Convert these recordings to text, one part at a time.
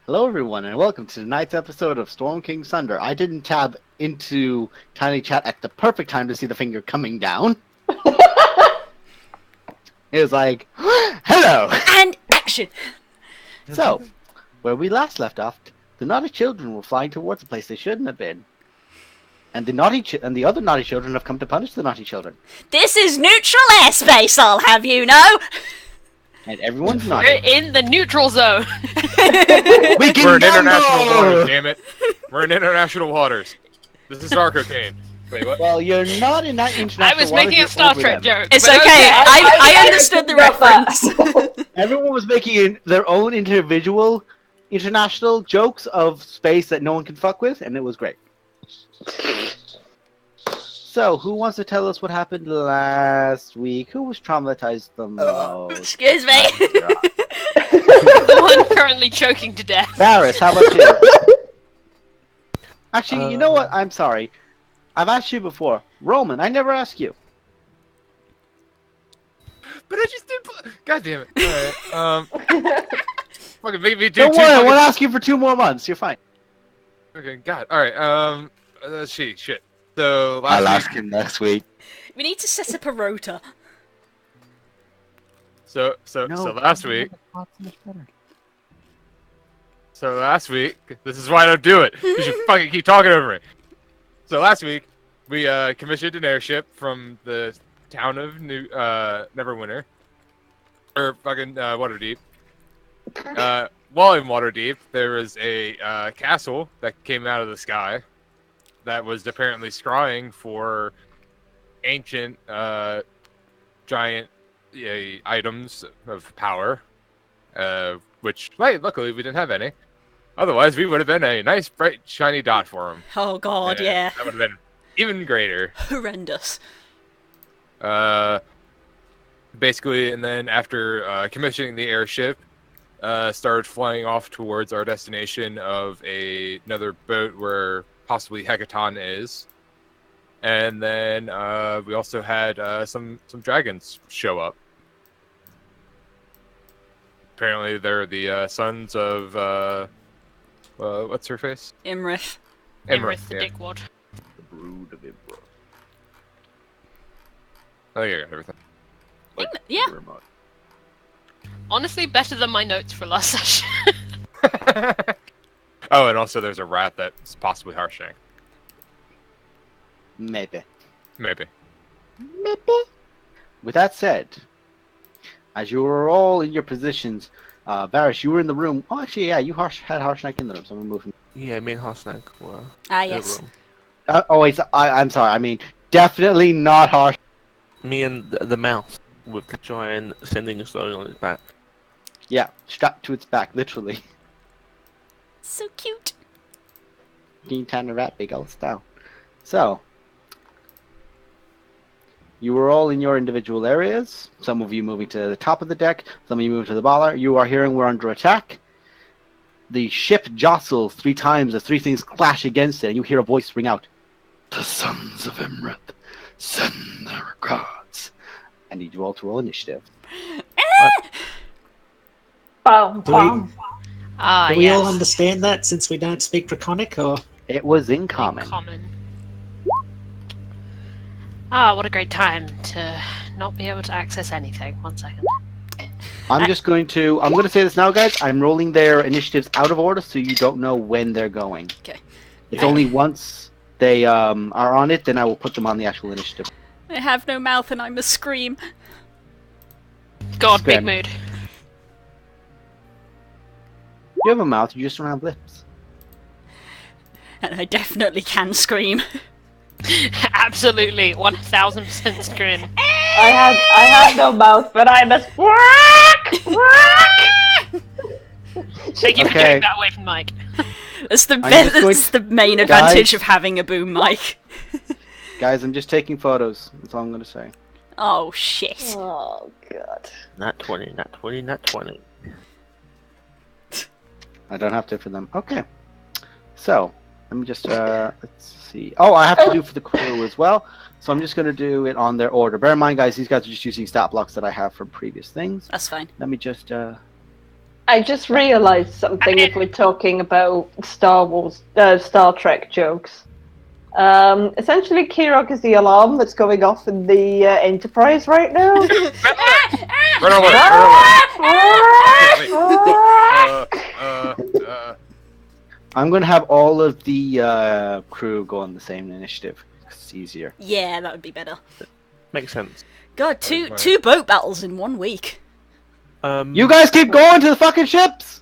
Hello, everyone, and welcome to tonight's episode of Storm King Thunder. I didn't tab into Tiny Chat at the perfect time to see the finger coming down. It was like, hello! And action! So, where we last left off, the naughty children were flying towards a place they shouldn't have been. And the other naughty children have come to punish the naughty children. This is neutral airspace, I'll have you know! And everyone's We're naughty. in the neutral zone. We're in international waters, damn it. We're in international waters. This is our cocaine. Wait, what? Well, you're not in that international I was waters, making you're a Star over Trek them. joke. It's but okay, I understood the got that. reference. Everyone was making their own individual international jokes of space that no one can fuck with, and it was great. So, who wants to tell us what happened last week? Who was traumatized the most? Excuse me. The one currently choking to death. Barris, how about you? Actually, you know what? I'm sorry. I've asked you before. Roman, I never asked you. But I just did. God damn it. Alright, fucking make me do Don't two worry, I fucking- won't ask you for 2 more months. You're fine. Okay, God. Alright, let's see. Shit. So, last week. him next week. We need to set up a rota. So last week. So last week. This is why I don't do it. You should fucking keep talking over me. So last week, we commissioned an airship from the town of Neverwinter. Or fucking Waterdeep. While in Waterdeep, there was a castle that came out of the sky that was apparently scrying for ancient giant items of power, which, luckily we didn't have any. Otherwise, we would have been a nice, bright, shiny dot for them. Oh god, yeah. That would have been even greater. Horrendous. Basically, and then after commissioning the airship, started flying off towards our destination of another boat where possibly Hecaton is. And then we also had some dragons show up. Apparently, they're the sons of what's her face? Imrith. Emrith the yeah. dickwad. The brood of Ibra. I think I got everything. Yeah. Honestly, better than my notes for last session. Oh, and also there's a rat that's possibly Harshank. Maybe. Maybe. With that said, as you were all in your positions, Varys, you were in the room. Oh, actually, yeah, you had Harshnag in the room, so I'm gonna move him. Yeah, me and Harshnag were Ah, in the yes. room. Wait, I'm sorry. I mean, definitely not Harsh. Me and the mouse with the giant sending stone on its back. Yeah, strapped to its back, literally. So cute. Teen Tanner Rat, big old style. So, you were all in your individual areas. Some of you moving to the top of the deck. Some of you moving to the boiler. You are hearing we're under attack. The ship jostles 3 times as 3 things clash against it, and you hear a voice ring out. The sons of Imrith send their regards. I need you all to roll initiative. Bum, Do bum. Ah, we yes. all understand that since we don't speak Draconic, or It was in common. Ah, what a great time to not be able to access anything. 1 second. I'm going to say this now, guys. I'm rolling their initiatives out of order so you don't know when they're going. Okay. It's only once they are on it, then I will put them on the actual initiative. I have no mouth and I must scream. God, big Spin. mood. You have a mouth, you just don't have lips. And I definitely can scream. Absolutely, 1000% screen. I had no mouth, but I must Thank you for Okay. taking that away from Mike. That's the I'm just going- that's the main advantage Guys. of having a boom mic. Guys, I'm just taking photos. That's all I'm going to say. Oh shit. Oh god. Nat 20, nat 20, nat 20. I don't have to for them. Okay. So, let me just, let's see. Oh, I have to do for the crew as well. So I'm just going to do it on their order. Bear in mind, guys, these guys are just using stat blocks that I have from previous things. That's fine. Let me just, I just realised something if we're talking about Star Trek jokes. Essentially, Kirok is the alarm that's going off in the Enterprise right now. Run away! I'm going to have all of the crew go on the same initiative. It's easier. Yeah, that would be better. Makes sense. God, two boat battles in 1 week. You guys keep going to the fucking ships!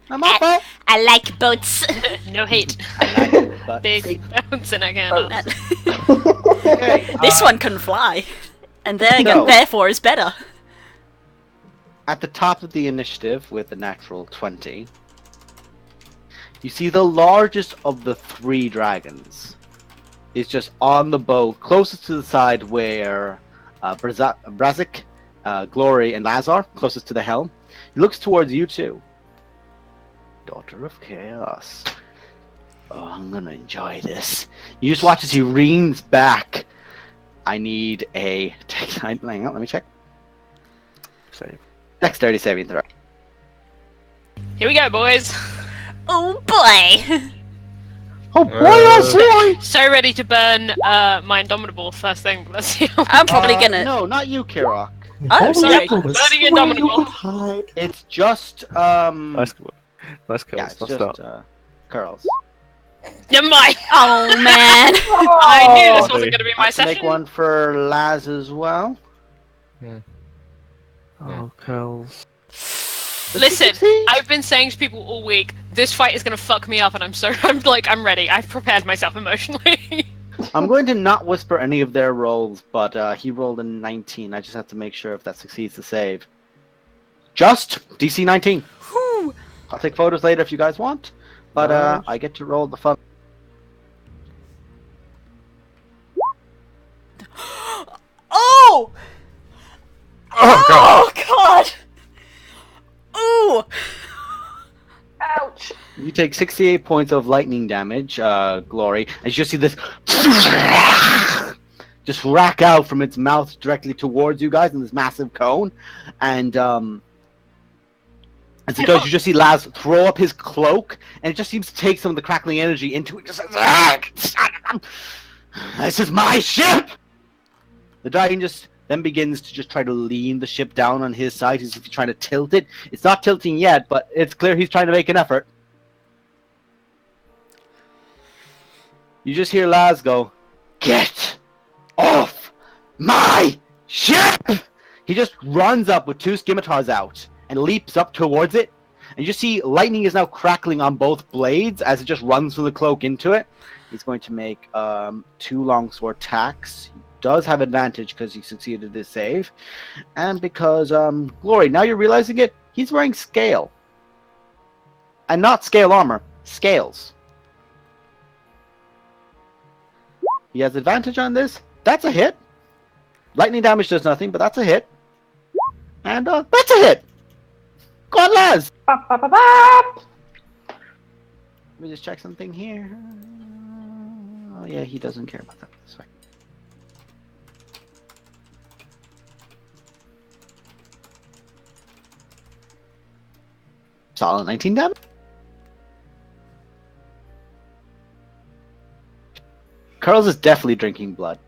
I'm off it! I like boats. No hate. But Big bouncing again. okay, This one can fly. And No. therefore is better. at the top of the initiative with the natural 20, you see the largest of the 3 dragons is just on the boat closest to the side where Brazik, Glory, and Lazar, closest to the helm. He looks towards you two. Daughter of Chaos. Oh, I'm gonna enjoy this. You just watch as he leans back. I need a... Hang on, let me check. Save. Dexterity saving throw. Here we go, boys. Oh boy! Oh boy, oh boy! So ready to burn my Indomitable first thing. Let's see. I'm probably gonna. No, not you, Kirok. Oh, sorry. Bloody Indomitable. It's just, Nice kill. Nice kill. yeah, it's Nice just, start. curls. Never mind. Oh man! I knew this wasn't going to be my Let's make session. one for Laz as well. Oh, curls. Listen, I've been saying to people all week, this fight is going to fuck me up, and I'm ready. I've prepared myself emotionally. I'm going to not whisper any of their rolls, but he rolled a 19. I just have to make sure if that succeeds to save. Just DC 19. Whew. I'll take photos later if you guys want, but I get to roll the fun. Oh! Oh god! Oh god! Ooh! Ouch. You take 68 points of lightning damage, Glory, as you see this just rack out from its mouth directly towards you guys in this massive cone, and as it does, you just see Laz throw up his cloak, and it just seems to take some of the crackling energy into it. Just this is my ship. The dragon just then begins to just try to lean the ship down on his side as if he's trying to tilt it. It's not tilting yet, but it's clear he's trying to make an effort. You just hear Laz go, "Get off my ship!" He just runs up with 2 scimitars out and leaps up towards it. And you see lightning is now crackling on both blades as it just runs through the cloak into it. He's going to make 2 longsword attacks. He does have advantage because he succeeded his save. And because, Glory, now you're realizing it, he's wearing scale. And not scale armor, scales. He has advantage on this. That's a hit. Lightning damage does nothing, but that's a hit. And that's a hit. Go on, Laz. Bop, bop, bop, bop. Let me just check something here. Oh yeah, he doesn't care about that. That's fine. Solid 19 damage. Curls is definitely drinking blood.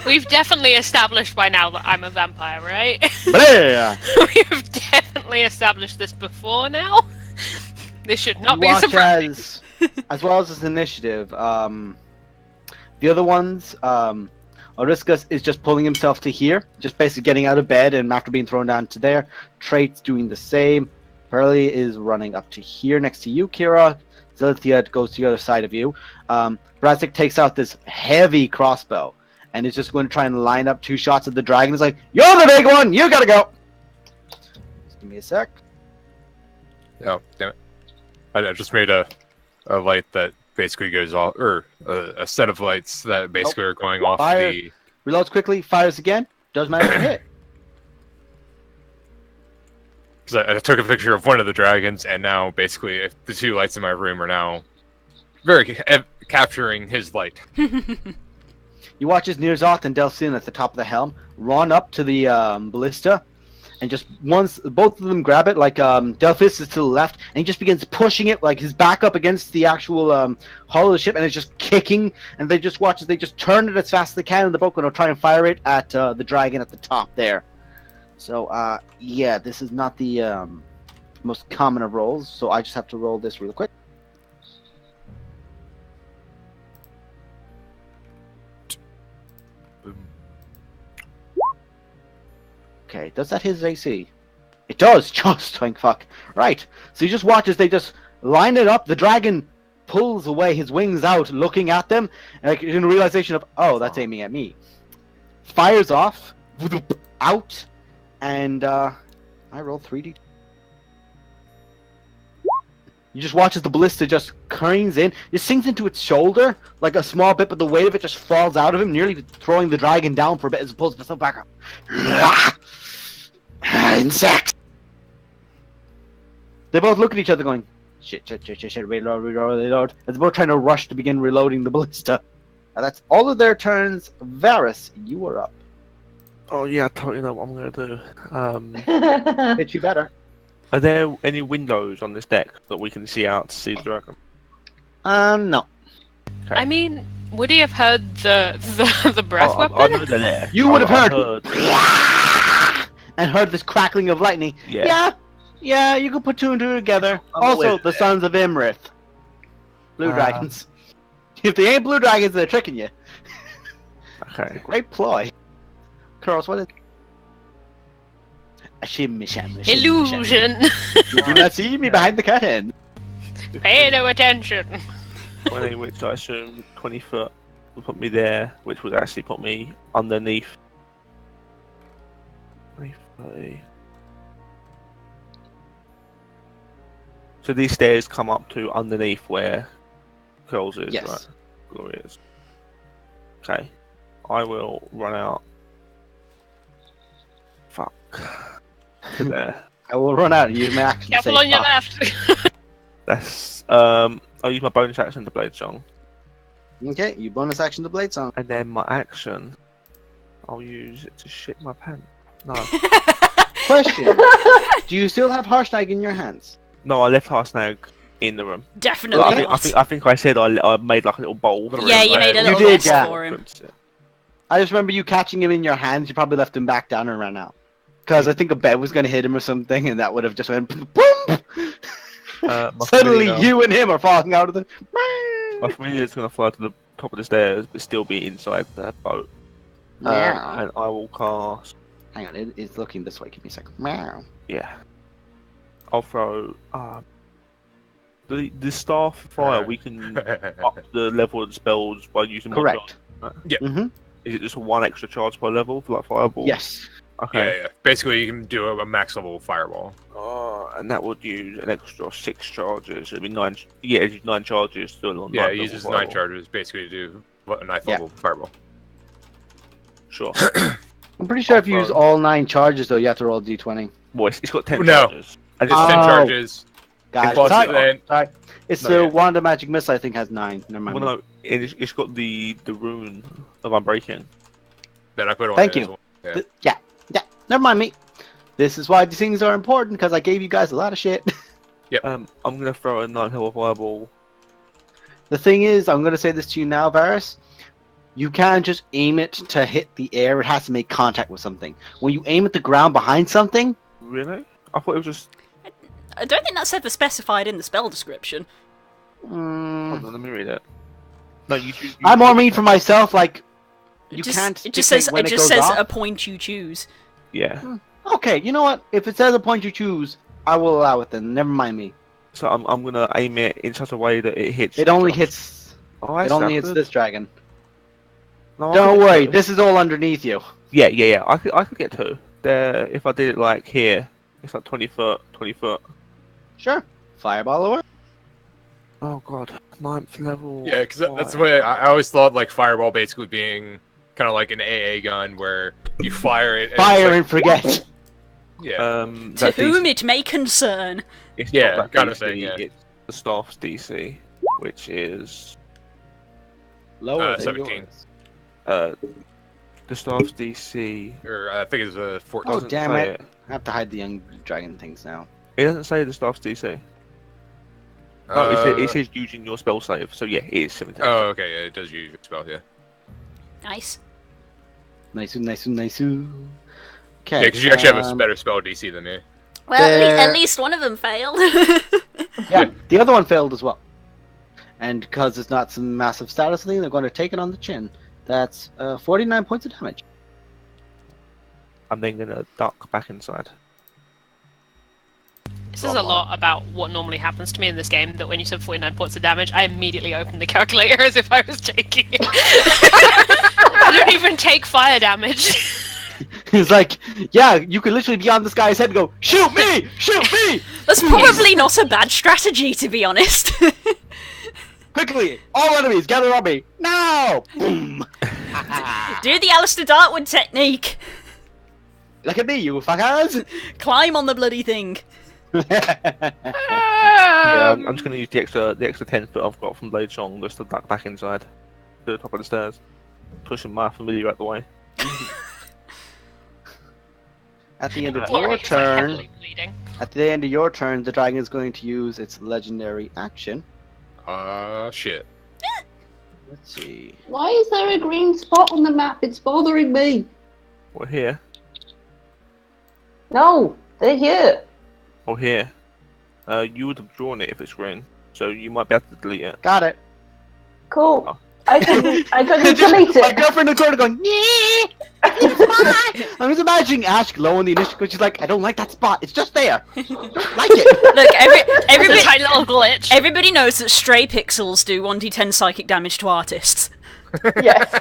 We've definitely established by now that I'm a vampire, right? Blah! We've definitely established this before now. This should not be a Watch surprise. as well as this initiative. The other ones, Oriscus is just pulling himself to here, just basically getting out of bed, and after being thrown down to there, Trait's doing the same. Pearly is running up to here next to you, Kira. Zilithia goes to the other side of you. Brazik takes out this heavy crossbow and is just going to try and line up 2 shots at the dragon. He's like, "You're the big one! You gotta go!" Just give me a sec. Oh, damn it. I just made a light that basically goes off, or a set of lights that basically are going off Fire. the... Reloads quickly, fires again. Does manage to hit. Because I took a picture of one of the dragons, and now basically the 2 lights in my room are now very capturing his light. You watch as Nirzoth and Delsin at the top of the helm run up to the ballista, and and just once both of them grab it, like Delphis is to the left, and he just begins pushing it, like his back up against the actual hull of the ship, and it's just kicking. And they just watch as they just turn it as fast as they can, and the boat will try and fire it at the dragon at the top there. So yeah, this is not the most common of rolls, so I just have to roll this real quick. Okay, does that hit his AC? It does, just thank fuck. Right, so you just watch as they just line it up. The dragon pulls away his wings out, looking at them, and like, in realization of, oh, that's aiming at me. Fires off, out, and I roll 3d. You just watch as the ballista just careens in. It sinks into its shoulder, like a small bit, but the weight of it just falls out of him, nearly throwing the dragon down for a bit as opposed to itself back up. Insect! They both look at each other going, shit, reload. As they're both trying to rush to begin reloading the ballista. And that's all of their turns. Varys, you are up. Oh yeah, I totally know what I'm gonna do. Hit you better. Are there any windows on this deck that we can see out to see the dragon? No. Okay. I mean, would he have heard the breath weapon? I know they're there. You would have heard. heard. And heard this crackling of lightning. Yeah, you can put two and two together. Also, the sons of Imrith. Blue dragons. If they ain't blue dragons, they're tricking you. Okay. Great ploy. Curls, what is... A shimmy sham. Illusion. You do not see me behind the curtain. Pay no attention. 20, which I assume 20 foot will put me there, which would actually put me underneath. 20, 30. So these stairs come up to underneath where Curls is, Yes. right? Glorious. Okay. I will run out. Fuck. To there. I will run out and use my action. to Careful say on your fuck. left. That's I'll use my bonus action to Blade Song. Okay, you bonus action to Blade Song. And then my action I'll use it to shit my pants. No. Question. Do you still have Harshnag in your hands? No, I left Harsnag in the room. Definitely Okay. not. I think I said I made like a little bowl. Yeah, you made a You little did, nest yeah. for him. I just remember you catching him in your hands. You probably left him back down and ran out. Because I think a bed was going to hit him or something, and that would have just went boom! My Suddenly familiar- you and him are falling out of the... My familiar is going to fly to the top of the stairs, but still be inside the boat. Meow. And I will cast. Hang on, it's looking this way. Give me a second. Meow. Yeah. I'll throw. The staff fire. We can up the level of the spells by using one Correct. charge. Yeah. Mm-hmm. Is it just one extra charge per level for like fireball? Yes. Okay. Yeah. Basically, you can do a max level fireball. And that would use an extra 6 charges. It'd be 9. Yeah, it'd use 9 charges still on. Yeah, 9 it level uses fireball. 9 charges basically to do a 9th Yeah. level fireball. Sure. I'm pretty sure if you use all 9 charges, though, you have to roll a d20. Well, it's got 10 No. charges. It's Oh. 10 charges. Guys, Plus sorry. then- Sorry. It's No, the yeah. Wand of Magic Missile, I think, has 9. Never mind. Well, no, it's got the rune of Unbreaking. Then I put on Thank it you. as well. Yeah. Yeah. Never mind me. This is why these things are important, because I gave you guys a lot of shit. I'm gonna throw a 9 level fireball. The thing is, I'm going to say this to you now, Varys. You can't just aim it to hit the air. It has to make contact with something. When you aim at the ground behind something, Really? I thought it was just. I don't think that's ever specified in the spell description. Hold on, let me read it. No, you. I more mean for myself, like, It you just, can't It just dictate says. when It it just goes says off. a point you choose. Yeah. Okay, you know what? If it says a point you choose, I will allow it then. Never mind me. So I'm gonna aim it in such a way that it hits. It only just- hits. Oh, It only hits this dragon. No, I Don't could get worry, 2. this is all underneath you. Yeah. I could get 2. There, if I did it like here, it's like 20 foot, 20 foot. Sure. Fireball away. Oh god, 9th level. Yeah, because that's the way I always thought, like, fireball basically being kind of like an AA gun where you fire it. And Fire it's and forget. like, yeah. To that whom DC, it may concern. it's Yeah, not that kind of DC, thing, yeah. It's the staff's DC, which is Lower than 17. yours. the staff's DC. Or I think it's a 14. Oh, doesn't damn say it. I have to hide the young dragon things now. It doesn't say the staff's DC. Oh, it says using your spell save. So yeah, it is 17. Oh, okay, yeah, it does use your spell, yeah. Nice. Nice. Okay. Yeah, because you actually have a better spell DC than me. Well, at least one of them failed. Yeah, the other one failed as well. And because it's not some massive status thing, they're going to take it on the chin. That's 49 points of damage. I'm then gonna duck back inside. This is a lot about what normally happens to me in this game, that when you said 49 points of damage, I immediately opened the calculator as if I was taking it. I don't even take fire damage. He's like, yeah, you could literally be on this guy's head and go, shoot me! Shoot me! That's probably not a bad strategy, to be honest. Quickly! All enemies, gather on me! Now! Boom! Do the Alistair Dartwood technique. Look at me, you fuckers! Climb on the bloody thing. Yeah, I'm just gonna use the extra 10 foot I've got from Blade Song just to duck back inside to the top of the stairs, pushing my familiar out the way. At the end of Glory your is, like, turn, heavily bleeding. the dragon is going to use its legendary action. Shit. Let's see. Why is there a green spot on the map? It's bothering me. Or here, No, they're here. or here. You would have drawn it if it's green, so you might be able to delete it. Got it. Cool. Oh. I couldn't delete My it. girlfriend in the corner going, yeah, it's fine. I'm just imagining Ash glowing the initiative because she's like, I don't like that spot. It's just there. I don't like it. Look, It's a everybody, tiny little glitch. everybody knows that stray pixels do 1d10 psychic damage to artists. Yes.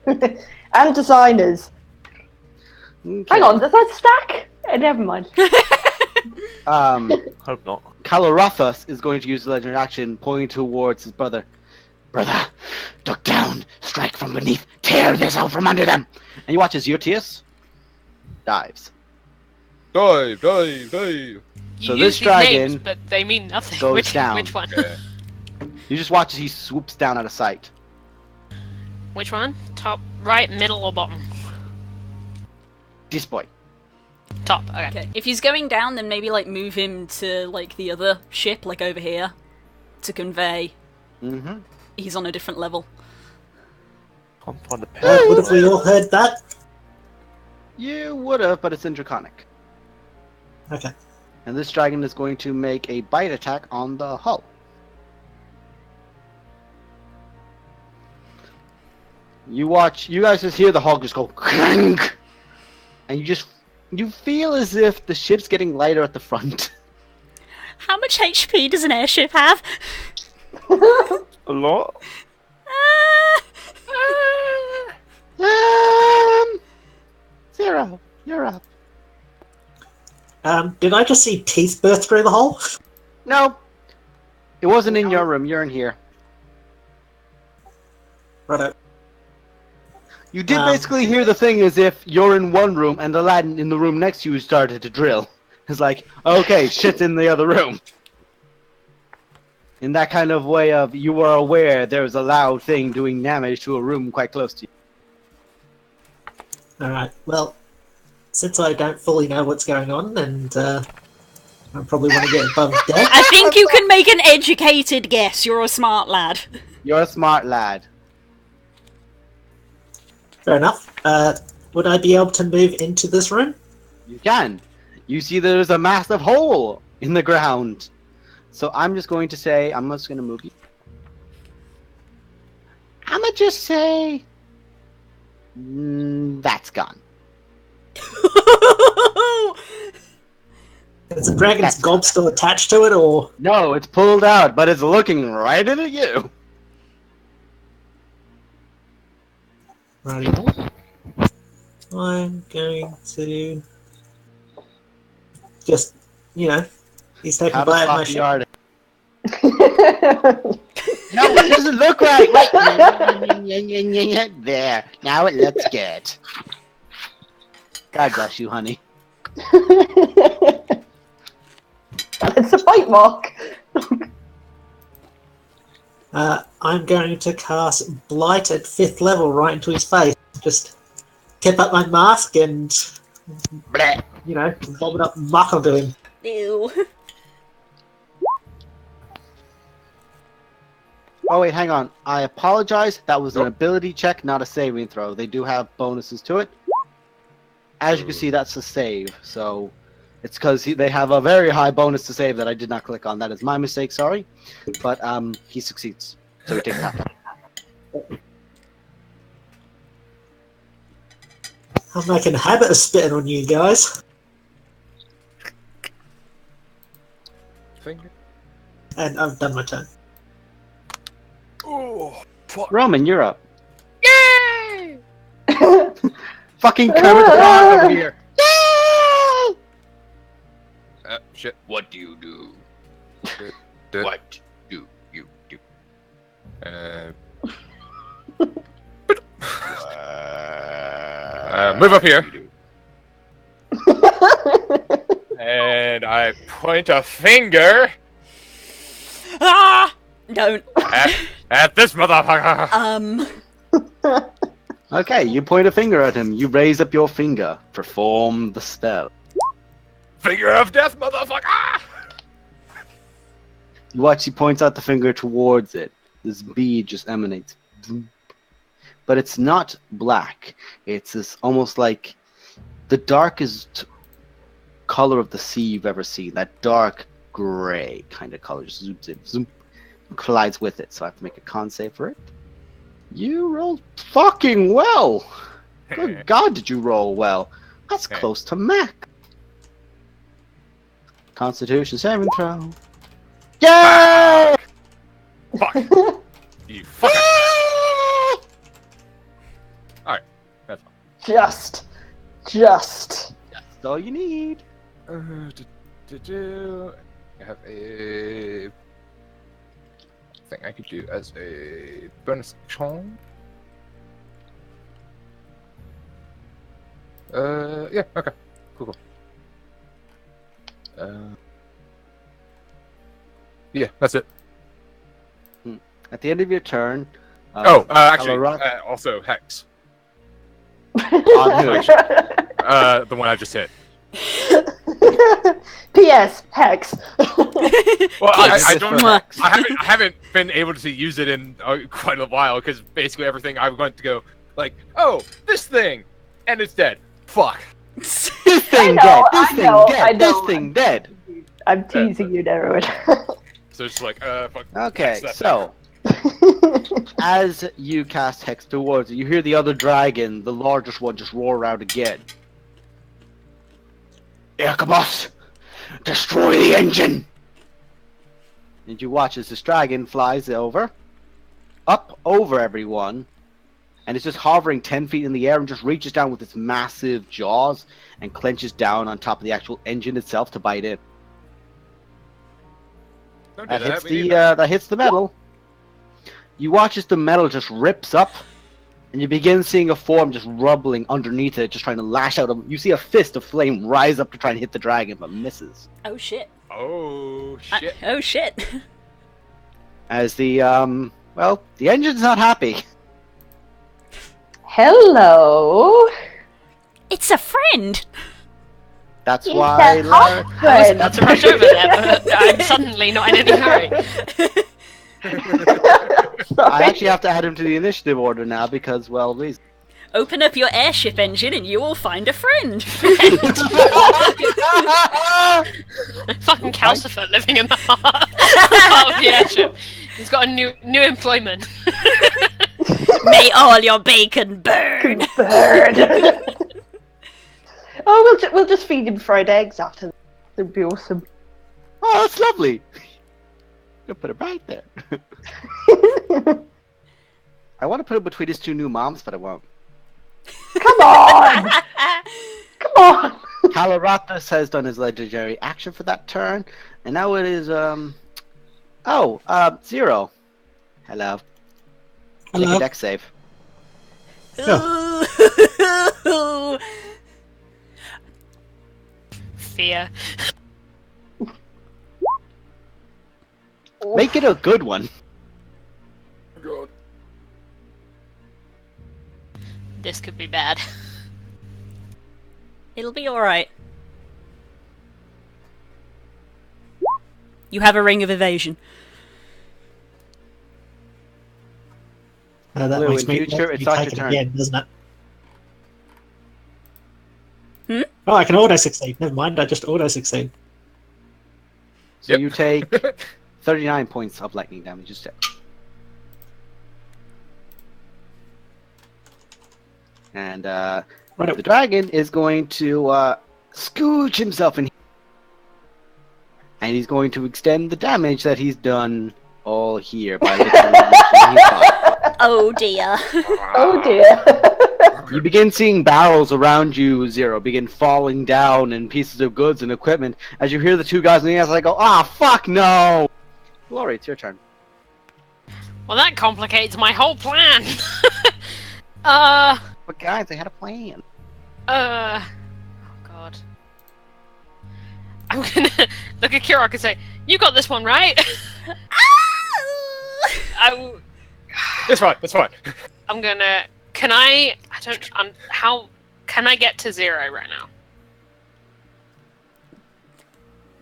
And designers. Okay. Hang on, does that stack? Never mind. Hope not. Calorothus is going to use the legendary action, pointing towards his brother. Brother, duck down, strike from beneath, tear this out from under them. And you watch as Eutius dives. Dive! You So use this these dragon names, but they mean nothing. goes Which down. one? Yeah. You just watch as he swoops down out of sight. Which one? Top, right, middle, or bottom? This boy. Top. Okay. Okay. If he's going down, then maybe like move him to like the other ship, like over here, to convey Mm-hmm. he's on a different level. Can't find the pen. What if we all heard that? You would have, but it's in Draconic. Okay. And this dragon is going to make a bite attack on the hull. You guys just hear the hull just go crank, and you feel as if the ship's getting lighter at the front. How much HP does an airship have? A lot. Zero. You're up. Did I just see teeth burst through the hole? No, it wasn't in your room. You're in here. Righto. You did basically hear the thing as if you're in one room and the lad in the room next to you started to drill. It's like, okay, shit's in the other room. In that kind of way of, you were aware there was a loud thing doing damage to a room quite close to you. Alright, well, since I don't fully know what's going on, and I probably want to get above deck, I think you can make an educated guess. You're a smart lad. You're a smart lad. fair enough. Would I be able to move into this room? You can. You see there's a massive hole in the ground. So I'm just going to say, I'm just going to move you. I'm going to just say, that's gone. Is the dragon's gob still attached to it, or...? No, it's pulled out, but it's looking right at you. Righty. I'm going to... just, he's taken Out of by my the ship. yard. No, it doesn't look right. Wait. There. Now it looks good. God bless you, honey. It's a bite mark. I'm going to cast Blight at 5th level right into his face. Just tip up my mask and You know, bobbing up muck onto him. Ew. Oh wait, hang on. I apologize. That was an ability check, not a saving throw. They do have bonuses to it. As you can see, that's a save. So it's because they have a very high bonus to save that I did not click on. That is my mistake. Sorry, but he succeeds, so he takes half. I'm making a habit of spitting on you guys. Finger. And I've done my turn. Oh, fuck. Roman, you're up. Yay! Fucking Kermit the Frog over here. Shit. What do you do? Did- What do you do? Move up here. And I point a finger Ah! Don't. at this motherfucker. Okay, you point a finger at him. You raise up your finger. Perform the spell. Finger of death, motherfucker! You watch he points out the finger towards it. This bead just emanates. But it's not black. It's this almost like the darkest color of the sea you've ever seen. That dark gray kind of color just zooms in, zoom, collides with it. So I have to make a con save for it. You rolled fucking well. Good God, did you roll well? That's close to Mac. Constitution saving throw. Yay! Fuck. You fucker. Alright, that's fine. Just. That's all you need. I have a thing I could do as a bonus action. Yeah, okay. Cool. Yeah, that's it. At the end of your turn. Actually, Colorado- also Hex. on who? The one I just hit. P.S. Hex. Well, I don't. Mwah. I haven't been able to use it in quite a while because basically everything I went to go like, oh, this thing, and it's dead. Fuck. This thing know, dead. This I thing know, dead. I This know. thing dead. I'm teasing you, Darren. So it's like, fuck. Okay, Hex that so as you cast Hex towards it, you hear the other dragon, the largest one, just roar out again. Ichabod, destroy the engine! And you watch as this dragon flies over, up over everyone, and it's just hovering 10 feet in the air and just reaches down with its massive jaws and clenches down on top of the actual engine itself to bite in. Don't do That hits we need that. that hits the metal. You watch as the metal just rips up, and you begin seeing a form just rubbling underneath it, just trying to lash out. You see a fist of flame rise up to try and hit the dragon, but misses. Oh shit. Oh shit. Oh shit. As the the engine's not happy. Hello. It's a friend. That's It's why. a hot I was friend. about to rush over there, but I'm suddenly not in any hurry. I actually have to add him to the initiative order now because, well, reason. Open up your airship engine and you will find a friend. Fucking Calcifer living in the heart of the airship. He's got a new employment. May all your bacon burn. Bird. Oh, we'll just feed him fried eggs after that. It'd be awesome. Oh, that's lovely. You'll put it right there. I want to put it between his two new moms, but I won't. Come on! Come on! Calaratus has done his legendary action for that turn, and now it is Zero. Hello. Take a Hello. deck save. Ooh. Fear. Make it a good one. God. This could be bad. It'll be alright. You have a ring of evasion. That Blue, makes in me future, makes it's me not take your it turn. again, doesn't it? Hmm? Oh, I can auto-succeed. Never mind, I just auto-succeed. So Yep. you take 39 points of lightning damage instead. And Right. the dragon is going to scooch himself in, and he's going to extend the damage that he's done all here by literally reaching his body. Oh dear. Oh dear. You begin seeing barrels around you, Zero, begin falling down, and pieces of goods and equipment as you hear the two guys on the outside go, "Ah, fuck no!" Glory, it's your turn. Well, that complicates my whole plan. But guys, I had a plan. Oh god. I'm gonna look at Kirok and say, "You got this one right." It's fine. It's fine. I'm gonna. Can I? I don't. How can I get to 0 right now?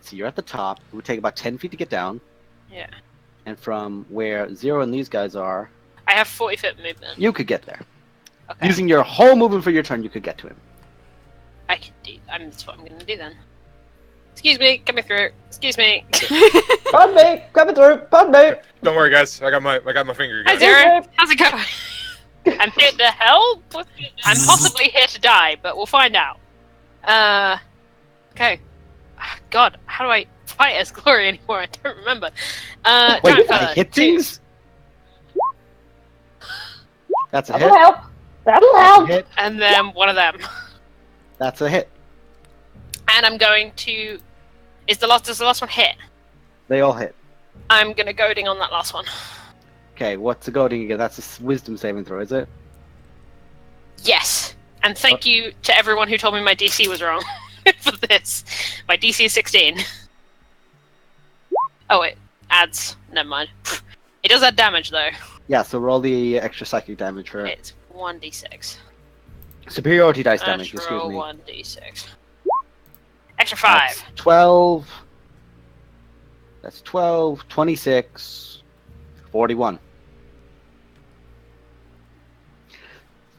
So you're at the top. It would take about 10 feet to get down. Yeah. And from where Zero and these guys are, I have 40-foot movement. you could get there. Okay. Using your whole movement for your turn, you could get to him. I can do. That's what I'm gonna do then. Excuse me. Get me through. Excuse me. Pardon me. Coming through. Pardon me. Don't worry, guys. I got my finger. Hi, Guys. Zero. How's it going? I'm here to help. I'm possibly here to die, but we'll find out. Okay. God, how do I fight as Glory anymore? I don't remember. Wait, giant I fella, hit 2. things? That's a hit. That'll help. That'll That's a help. hit. And then one of them. That's a hit. And I'm going to. Does the last one hit? They all hit. I'm gonna goading on that last one. Okay, what's the goading again? That's a wisdom saving throw, is it? Yes. And thank you to everyone who told me my DC was wrong for this. My DC is 16. Oh, it adds. Never mind. It does add damage though. Yeah, so roll the extra psychic damage for It's 1d6. superiority dice damage, Extra excuse me. 1d6. Extra 5. That's 12. That's 12, 26, 41.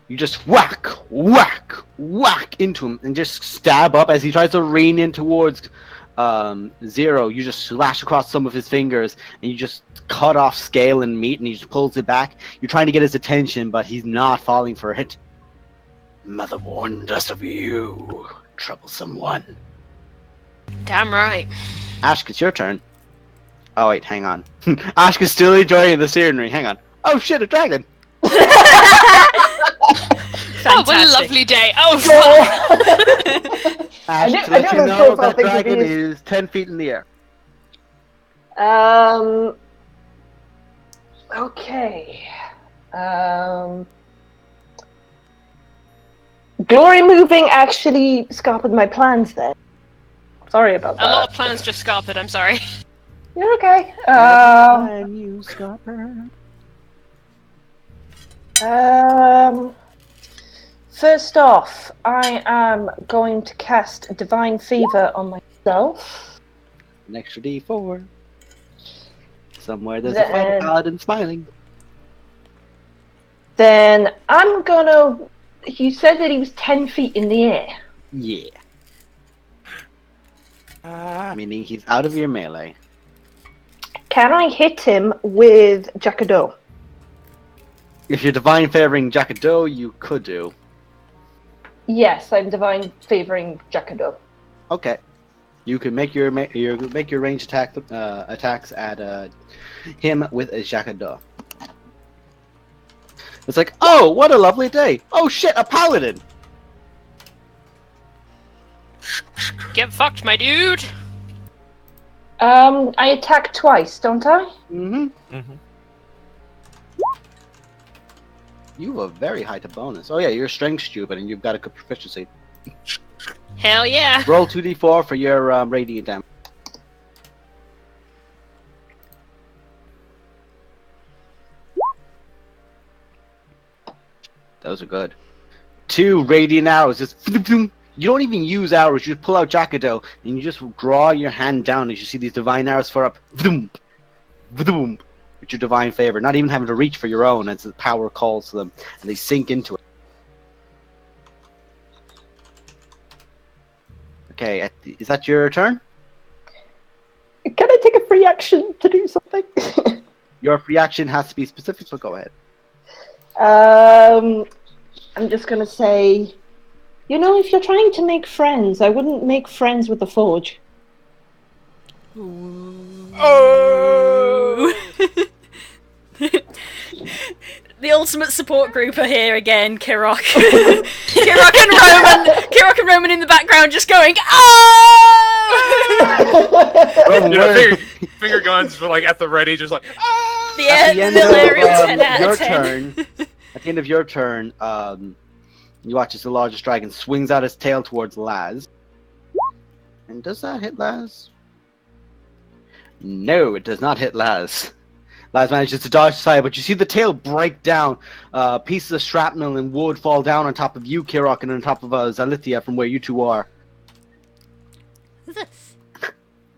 You just whack, whack, whack into him and just stab up as he tries to lean in towards Zero. You just slash across some of his fingers and you just cut off scale and meat and he just pulls it back. You're trying to get his attention, but he's not falling for it. Mother warned us of you, troublesome one. Damn right. Ashk, it's your turn. Oh wait, hang on. Ashk is still enjoying the scenery. Hang on. Oh shit, a dragon! Oh, what a lovely day. Oh, fuck. Ash, knew- to I let knew you those know profile that things would dragon be- is 10 feet in the air. Okay. Glory moving actually scarpered my plans then. Sorry about A that. lot of plans just scarpered, I'm sorry. You're okay. You scupper. First off, I am going to cast Divine Fever on myself. An extra D4. Somewhere there's a fight Then- paladin smiling. Then I'm gonna. You said that he was 10 feet in the air. Yeah. Meaning he's out of your melee. Can I hit him with Jackadaw? If you're divine favoring Jackadaw, you could do. Yes, I'm Divine Favoring Jackadaw. Okay. You can make your range attacks at him with a Jackadaw. It's like, oh, what a lovely day! Oh shit, a paladin! Get fucked, my dude. I attack twice, don't I? Mm-hmm. Mm-hmm. You have a very high to bonus. Oh yeah, you're strength stupid and you've got a good proficiency. Hell yeah. Roll 2d4 for your radiant damage. Those are good. 2 radiant arrows just You don't even use arrows. You just pull out Jackado, and you just draw your hand down as you see these divine arrows fire up. Vdoom, vdoom, with your divine favor. Not even having to reach for your own as the power calls to them, and they sink into it. Okay, is that your turn? Can I take a free action to do something? Your free action has to be specific, so go ahead. I'm just gonna say, you know, if you're trying to make friends, I wouldn't make friends with the Forge. Oh! The ultimate support group are here again, Kirok. Kirok and Roman in the background just going, Oh! Finger guns were like at the ready, just like. Yeah, At the end hilarious 10 of out your of 10. turn, at the end of your turn, you watch as the largest dragon swings out its tail towards Laz. And does that hit Laz? No, it does not hit Laz. Laz manages to dodge aside, but you see the tail break down. Pieces of shrapnel and wood fall down on top of you, Kirok, and on top of Zalithia from where you two are. Who's this?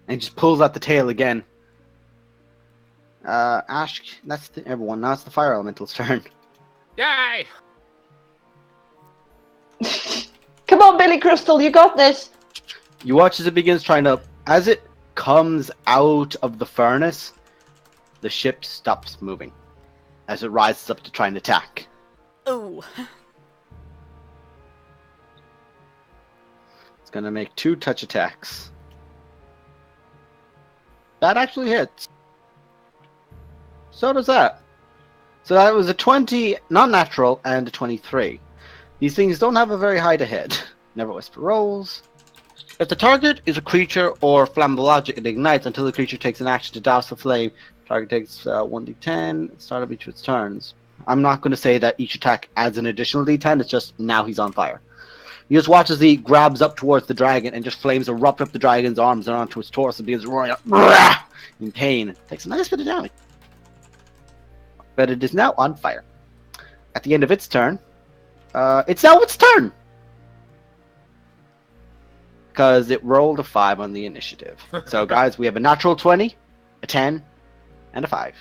And just pulls out the tail again. Ash, that's everyone. Now it's the fire elemental's turn. Yay! Come on, Billy Crystal, you got this. You watch as it begins trying to... As it comes out of the furnace, the ship stops moving. As it rises up to try and attack. Oh. It's going to make 2 touch attacks. That actually hits. So does that. So that was a 20 non-natural and a 23. These things don't have a very high to hit. Never whisper rolls. If the target is a creature or flammable object, it ignites until the creature takes an action to douse the flame. Target takes 1d10 at the start of each of its turns. I'm not going to say that each attack adds an additional d10, it's just now he's on fire. You just watch as he grabs up towards the dragon and just flames erupt up the dragon's arms and onto its torso and begins roaring out in pain. Takes a nice bit of damage. But it is now on fire. At the end of its turn, it's now its turn! Because it rolled a 5 on the initiative. So guys, we have a natural 20, a 10, and a 5.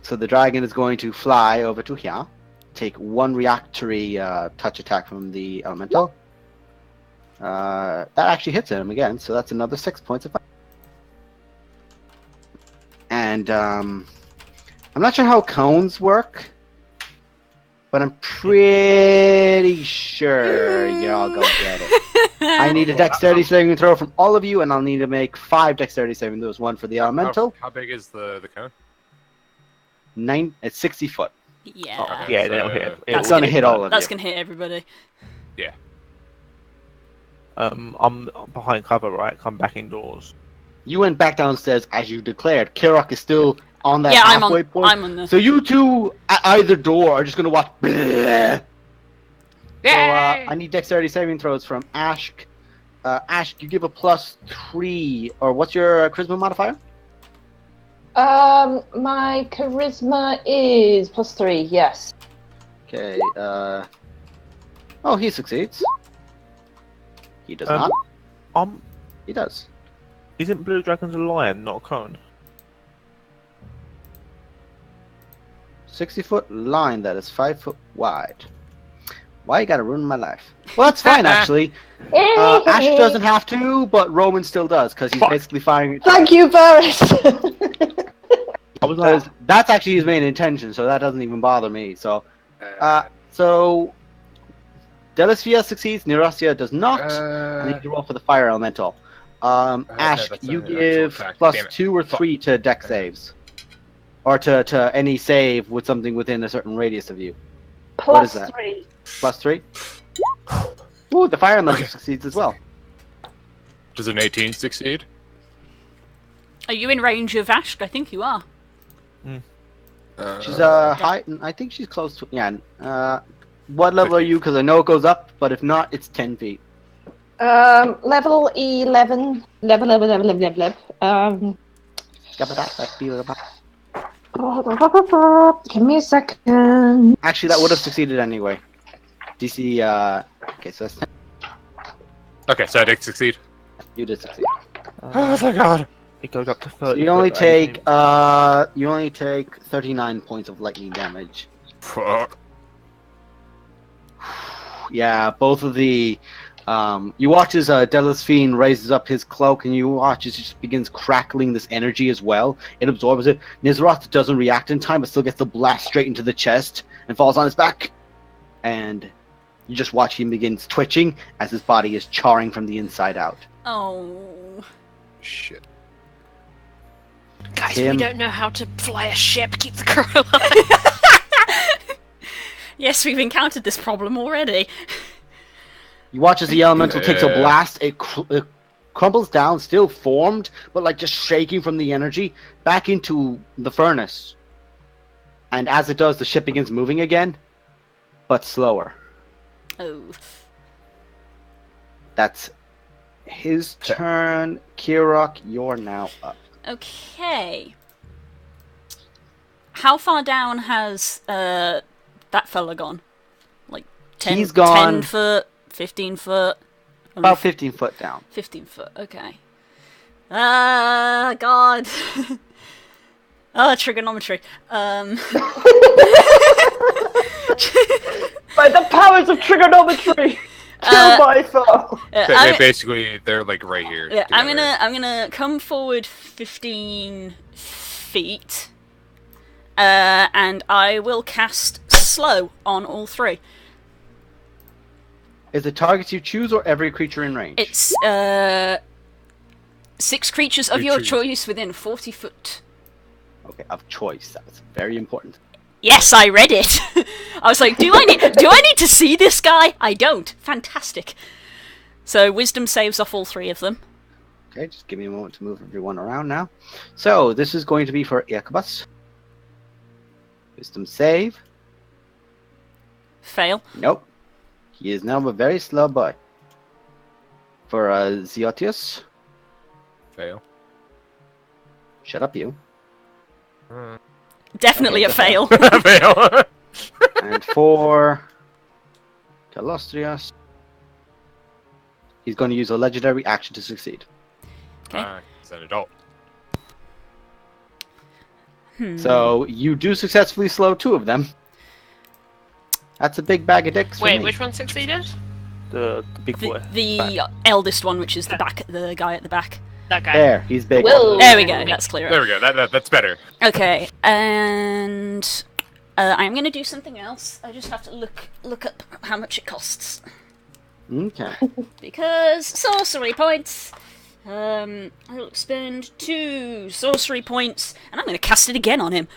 So the dragon is going to fly over to here, take 1 reactory touch attack from the elemental. That actually hits him again, so that's another 6 points of fire. And I'm not sure how cones work, but I'm pretty sure y'all go get it. I need a dexterity saving throw from all of you, and I'll need to make 5 dexterity saving throws. 1 for the elemental. How big is the cone? It's 60 foot. Yeah. Okay, Yeah, so- that'll hit. It's gonna hit all of That's you. gonna hit everybody. Yeah. I'm behind cover, right? Come back indoors. You went back downstairs as you declared. Kirok is still on that Yeah, halfway point. I'm on the... So you two at either door are just gonna watch. So I need dexterity saving throws from Ash. Ash, you give a +3, or what's your charisma modifier? My charisma is +3, yes. Okay, oh, he succeeds. He does not. He does. Isn't Blue Dragon's a lion, not a cone? 60-foot line that is 5 foot wide. Why you gotta ruin my life? Well, that's fine, actually. Ash doesn't have to, but Roman still does, because he's basically firing... Thank you, Varys! I was like, That's actually his main intention, so that doesn't even bother me. So, so Delasphere succeeds, Neurasia does not. I need to roll for the fire elemental. Ash, that's you an actual give attack. plus Damn it. 2 or 3 to deck saves, or to any save with something within a certain radius of you. What is that? +3. Plus 3. Ooh, the fire elemental succeeds as well. Does an 18 succeed? Are you in range of Ash? I think you are. She's high. I think she's close to. Yeah. What level are you? Because I know it goes up, but if not, it's 10 feet. Level 11. Level. Give me a second. Actually, that would have succeeded anyway. DC. Okay, so that's 10. Okay, so I did succeed. You did succeed. Oh my god. It goes up to 30. So you only foot, take 39 points of lightning damage. Fuck. Yeah, both of the. You watch as Delos Fiend raises up his cloak, and you watch as he just begins crackling this energy as well. It absorbs it. Nizroth doesn't react in time, but still gets the blast straight into the chest and falls on his back. And you just watch him begins twitching as his body is charring from the inside out. Oh. Shit. Guys, Him. we don't know how to fly a ship. Keep the crew alive. Yes, we've encountered this problem already. You watch as the elemental takes a Yeah. blast. It crumbles down, still formed, but like just shaking from the energy, back into the furnace. And as it does, the ship begins moving again, but slower. Oh. That's his turn. Kirok, you're now up. Okay. How far down has that fella gone? Like 10, He's gone- 10 foot, 15 foot? About 15 foot down. 15 foot, okay. Ah, God. Trigonometry. By the powers of trigonometry, kill my foe. Basically, they're like right here. Yeah, together. I'm gonna come forward 15 feet, and I will cast slow on all three. Is it targets you choose or every creature in range? It's 6 creatures of You your choose. choice within 40 foot. Okay, of choice. That's very important. Yes, I read it. I was like, do I need to see this guy? I don't. Fantastic. So wisdom saves off all 3 of them. Okay, just give me a moment to move everyone around now. So, this is going to be for Iacobus. Wisdom save. Fail. Nope. He is now a very slow boy. For Ziotius. Fail. Shut up, you. Definitely a fail. Fail. And for Calostrius, he's going to use a legendary action to succeed. He's an adult. So you do successfully slow 2 of them. That's a big bag of dicks for Wait, me. which one succeeded? The big boy. The eldest one, which is the guy at the back. That guy. There, he's big. Whoa. There we go. That's clear. There we go. That's better. Okay, and I'm gonna do something else. I just have to look up how much it costs Okay. because sorcery points. I'll spend 2 sorcery points, and I'm gonna cast it again on him.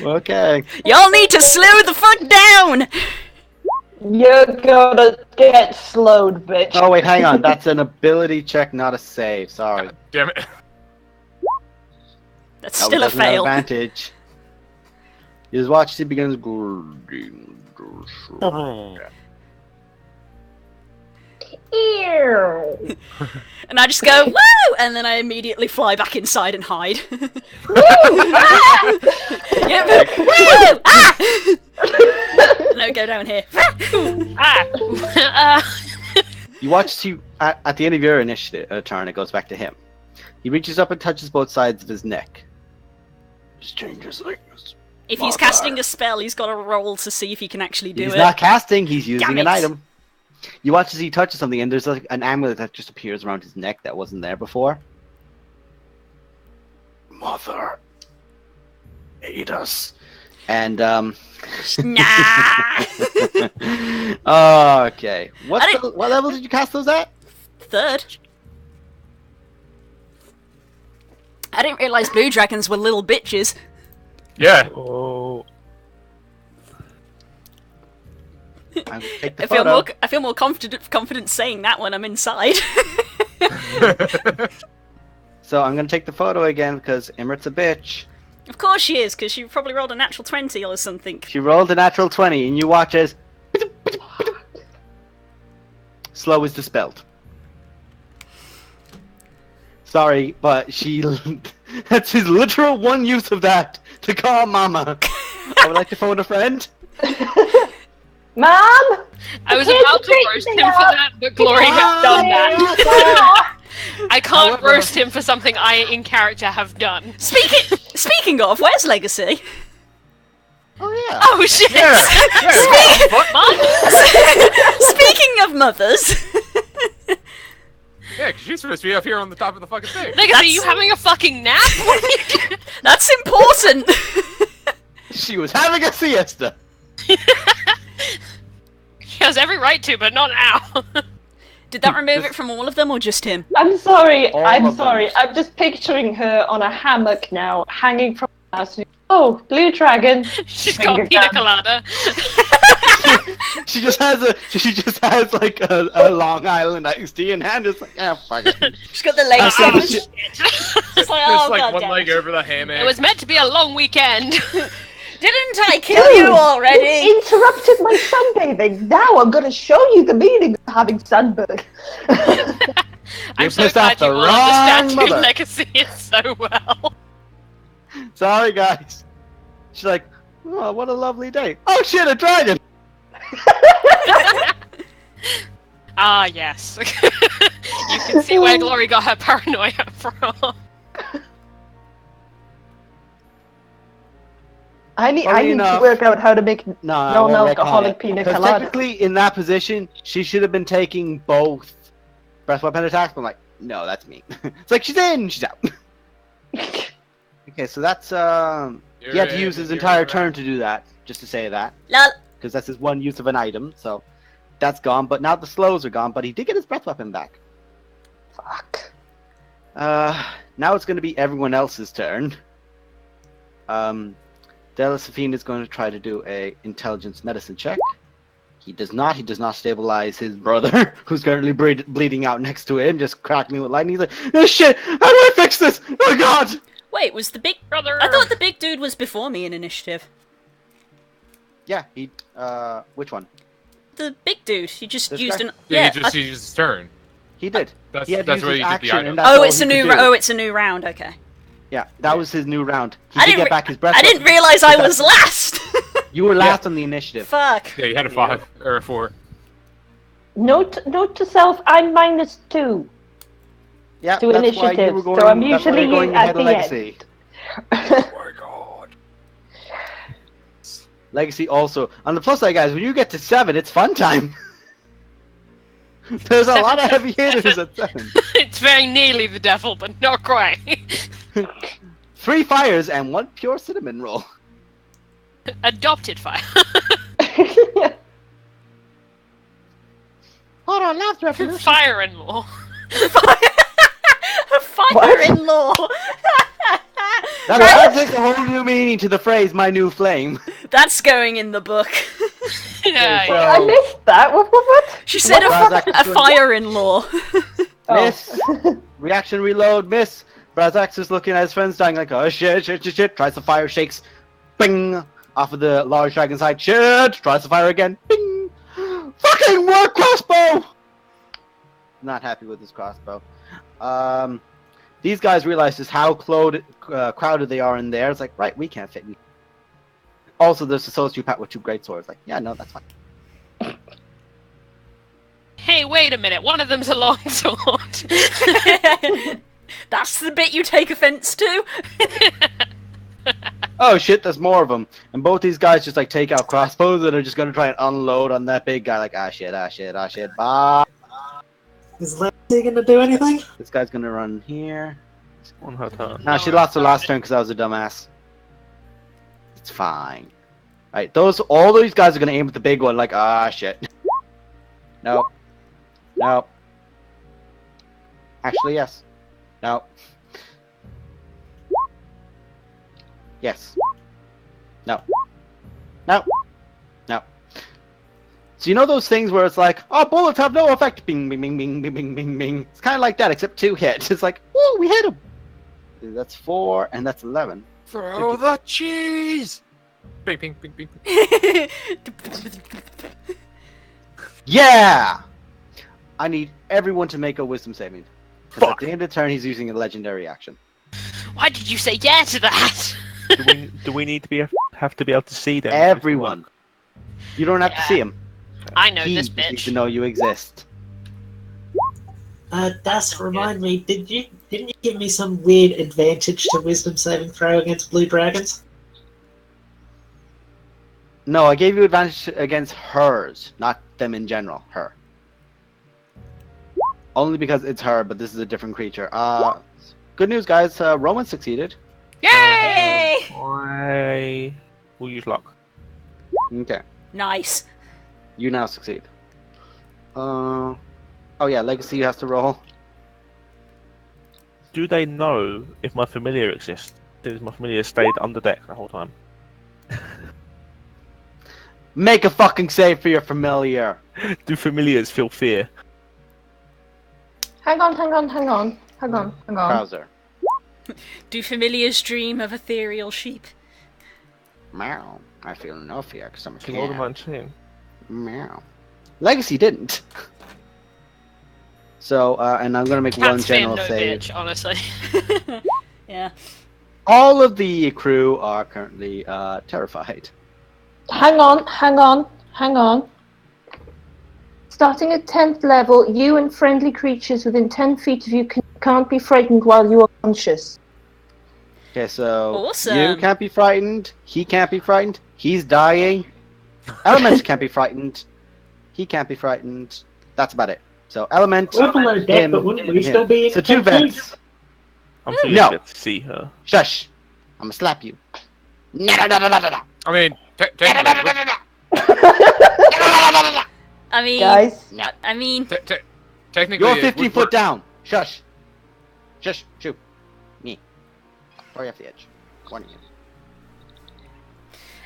Okay. Y'all need to slow the fuck down. You're gonna get slowed, bitch. Oh wait, hang on. That's an ability check, not a save. Sorry. Damn it. That's That still a doesn't have fail. advantage. You just watch as he begins grinding. Ew. And I just go woo, and then I immediately fly back inside and hide. Yep. Woo! Ah! And I go down here. You watch as he, at the end of your initiative turn, it goes back to him. He reaches up and touches both sides of his neck. Just changes likeness. If he's casting a spell, he's got to roll to see if he can actually do He's it. not casting, he's using Damn an it. item. You watch as he touches something, and there's like an amulet that just appears around his neck that wasn't there before. Mother, aid us. And, Nah. okay. What level did you cast those at? 3rd. I didn't realize blue dragons were little bitches. Yeah. Oh. I'll take the photo. I feel more confident saying that when I'm inside. So I'm gonna take the photo again because Imrit's a bitch. Of course she is, because she probably rolled a natural 20 or something. She rolled a natural 20, and you watch as slow is dispelled. Sorry, but she That's his literal one use of that, to call Mama. I would like to phone a friend. Mom! I was about to roast him for that, but Glory has done that. I can't However- roast him for something I, in character, have done. Speaking of, where's Legacy? Oh yeah. Oh shit! Speaking of mothers, Yeah, because she's supposed to be up here on the top of the fucking thing. Legacy, That's- you having a fucking nap? What are you doing? that's important. She was having a siesta. She has every right to, but not now. Did that remove it from all of them or just him? I'm sorry. All I'm of them. sorry. I'm just picturing her on a hammock now, hanging from the house. Oh, blue dragon. She's Finger got pina gun. colada. She just has like a Long Island iced tea in hand. Just like, yeah, fuck it. She's got the legs That's up. how She's she- like, oh There's like god one damn leg it. over the hammock. It was meant to be a long weekend. Didn't I kill you already? You interrupted my sunbathing. Now I'm going to show you the meaning of having sunburn. I'm so pissed glad off the you all wrong understand who mother. Legacy is so well. Sorry, guys. She's like, oh, what a lovely day. Oh shit, a dragon. Ah, yes. You can see where Glory got her paranoia from. I need Funny to enough- work out how to make No, non-alcoholic pina Because colada. technically, in that position, she should have been taking both breath weapon attacks. But I'm like, no, that's me. It's like she's in, she's out. Okay, so that's he had to use his entire turn to do that. Just to say that, Lol. because that's his one use of an item. So that's gone. But now the slows are gone. But he did get his breath weapon back. Fuck. Now it's going to be everyone else's turn. Delisafine is going to try to do a intelligence medicine check. He does not. He does not stabilize his brother, who's currently bleeding out next to him, just crackling with lightning. He's like, oh shit! How do I fix this? Oh god! Wait, was the big Brother. I thought the big dude was before me in initiative. Yeah, he. Which one? The big dude. He just This used guy? an Yeah, I- he used his turn. He did. That's He had to use where his you get the action, item. and that's Oh, all it's he a could new. do. Oh, it's a new round. Okay. Yeah, that was his new round. He I did didn't. get back his breath. I didn't weapon. realize I But was last. You were last on the initiative. Fuck. Yeah, you had a 5 or a 4. Note to self, I'm -2 Yeah, to that's why you initiative, were going, so I'm that's why usually you're going at ahead of the Legacy. end. Oh my god. Legacy also. On the plus side, guys, when you get to 7, it's fun time. There's a lot of heavy hitters at 7. It's very nearly the devil, but not quite. 3 fires and 1 pure cinnamon roll. Adopted fire. Hold on, last reference. Fire-in-law. A fire-in-law. That takes a whole new meaning to the phrase "my new flame." That's going in the book. Yeah, so- yeah. I missed that. What? She said What? a fire-in-law. Oh. Miss. Reaction reload, miss. Brazax is looking at his friends dying like, oh shit. Tries to fire, shakes. Bing! Off of the large dragon side. Shit! Tries to fire again. Bing! Fucking war crossbow! Not happy with this crossbow. These guys realize just how crowded they are in there. It's like, right, we can't fit in. Also, there's a sociopath with 2 great swords. Like, yeah, no, that's fine. Hey, wait a minute. One of them's a longsword. That's the bit you take offense to. Oh shit, there's more of them. And both these guys just like take out crossbows and are just gonna try and unload on that big guy. Like, ah shit, bye. Is Lexi gonna do anything? This guy's gonna run here. On her turn. Nah, she lost her last turn because I was a dumbass. It's fine. Right, all these guys are gonna aim at the big one. Like, ah shit. Nope. Nope. Actually, yes. No. Yes. No. No. No. So you know those things where it's like, oh, bullets have no effect. Bing, bing, bing, bing, bing, bing, bing, bing. It's kind of like that, except 2 hits. It's like, oh, we hit him. That's 4, and that's 11. Throw the cheese! Bing, bing, bing, bing. Yeah! I need everyone to make a wisdom saving. Because at the end of the turn, he's using a legendary action. Why did you say yeah to that? Do we need to have to be able to see them? Everyone. You don't have to see him. I know He this just needs to bitch. know you exist. Das, remind me, didn't you give me some weird advantage to wisdom saving throw against blue dragons? No, I gave you advantage against hers, not them in general. Her. Only because it's her, but this is a different creature. Good news, guys. Roman succeeded. Yay! I will use luck. Okay. Nice. You now succeed. Oh yeah, Legacy has to roll. Do they know if my familiar exists? Does my familiar stayed under deck the whole time? Make a fucking save for your familiar. Do familiars feel fear? Hang on. Krauser. Do familiars dream of ethereal sheep? Meow. I feel no fear because I'm a Can all the cat. 19. Meow. Legacy didn't. So, and I'm gonna make one Cats fear general no save. bitch, honestly. Yeah. All of the crew are currently terrified. Hang on. Starting at 10th level, you and friendly creatures within 10 feet of you can't be frightened while you are conscious. Okay, so Awesome. you can't be frightened. He can't be frightened. He's dying. Element can't be frightened. He can't be frightened. That's about it. So Element, We're below deck, him, but wouldn't we him. still be So in 2 10 feet? vents. I'm sure No. you get to see her. Shush. I'm gonna slap you. No. I mean, technically, I mean, Guys, I mean, technically, You're it 15 would foot work. down. Shush. Shush. Shoo. Me. Sorry off the edge. Warning you.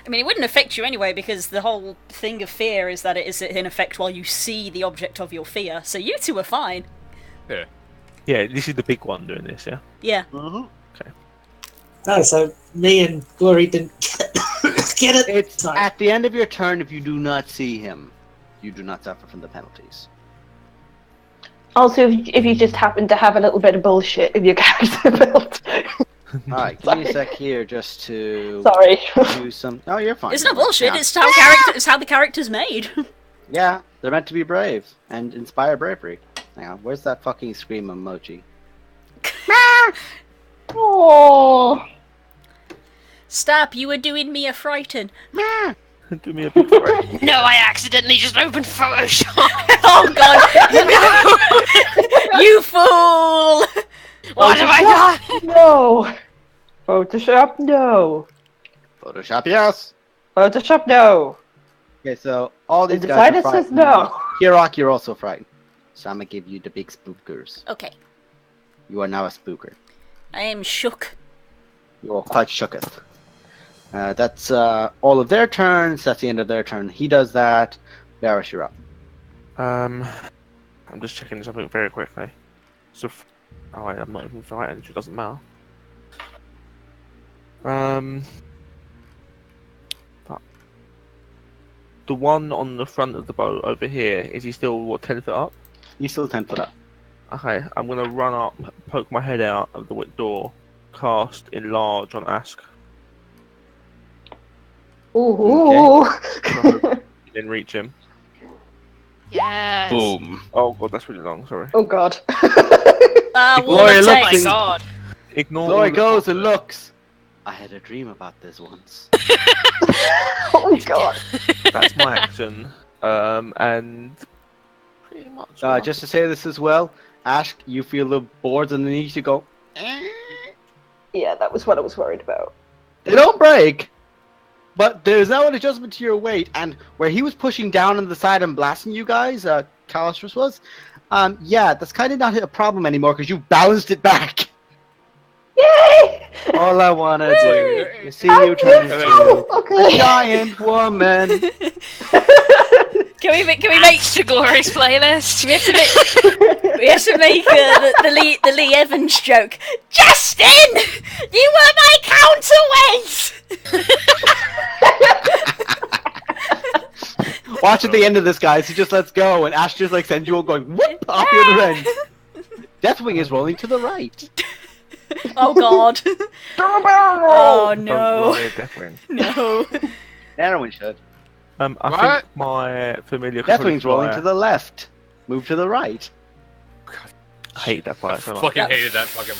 I mean, it wouldn't affect you anyway because the whole thing of fear is that it is in effect while you see the object of your fear. So you two are fine. Yeah. Yeah, this is the big one doing this, yeah? Yeah. Mm-hmm. Oh, so me and Glory didn't get it? It's Sorry. at the end of your turn. If you do not see him, you do not suffer from the penalties. also, if you just happen to have a little bit of bullshit in your character build. Alright, give me a sec here just to Sorry. do some. Oh, you're fine. It's not bullshit. Yeah. It's how the character's made. Yeah, they're meant to be brave and inspire bravery. Hang on, where's that fucking scream emoji? Oh. Stop! You were doing me a frighten. Do me a big favor. No, I accidentally just opened Photoshop. Oh God! No! You fool! What have I done? No. Photoshop, no. Photoshop, yes. Photoshop, no. Okay, so all The these guys designer are says frightened. no. Kirok, you're also frightened. So I'm gonna give you the big spookers. Okay. You are now a spooker. I am shook. You are quite shooketh. That's all of their turns. That's the end of their turn. He does that. Varus, you're up. I'm just checking something very quickly. So, oh wait, I'm not even frightened, it doesn't matter. But the one on the front of the boat over here, is he still, what, 10 foot up? He's still 10 foot up. Okay, I'm gonna run up, poke my head out of the door, cast Enlarge on Ask, Ooh. then reach him. Yes. Boom. Oh god, that's really long, sorry. Oh god. Wall Glory of looks Oh my text. god. Ignore Glory all the- goes and looks. I had a dream about this once. Oh god. That's my action. And pretty much. Just to say this as well, Ash, you feel the boards underneath you go. Yeah, that was what I was worried about. They don't break, but there's now an adjustment to your weight, and where he was pushing down on the side and blasting you guys, Calistris was, yeah, that's kind of not a problem anymore because you balanced it back. Yay! All I want to do is see you turn into a Okay. giant woman. Can we make To Glory's playlist. we have to make the Lee Evans joke. Justin, you were my counterweight. Watch at the end of this, guys. He just lets go, and Ash just like sends you all going whoop off the other end. Deathwing is rolling to the right. Oh god. Oh Don't no. roll a Deathwing. No. Everyone should. I What? think my familiar could Deathwing's rolling fly- to the left. Move to the right. I hate that I part so much. fucking hated that fucking.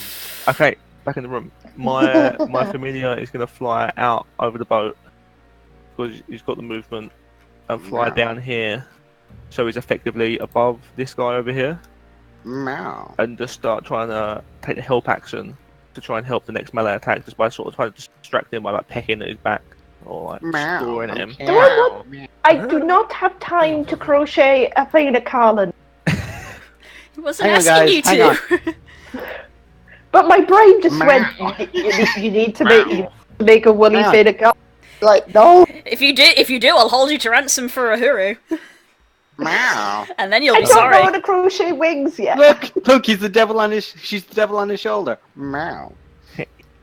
Okay, back in the room. My familiar is gonna fly out over the boat because he's got the movement and fly Wow. down here, so he's effectively above this guy over here, Meow. and just start trying to take the help action to try and help the next melee attack, just by sort of trying to distract him by like pecking at his back or like Meow. scoring at him. Okay. Don't I do not have time to crochet a Fina Carlin. He wasn't Hang on, asking guys, you hang to. But my brain just went, Meow. you need to make a woolly Meow. Fina Carlin. Like, no. If you do, I'll hold you to ransom for a huru. Meow. And then you'll I be don't know how sorry. to crochet wings yet. Look, she's the devil on his shoulder. Meow.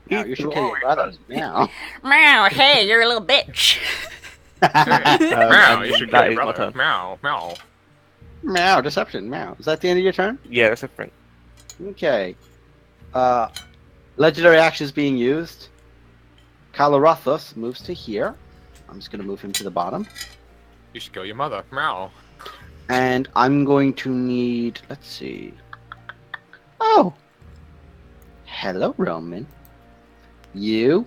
Meow, you should kill your brothers. Meow. Meow, hey, you're a little bitch. Meow, and you should that get is your my brother. turn. Meow, meow. Meow, deception. Meow. Is that the end of your turn? Yeah, that's everything. Okay. Legendary actions being used. Kalarathos moves to here. I'm just going to move him to the bottom. You should kill your mother. Meow. And I'm going to need... Let's see. Oh! Hello, Roman. You,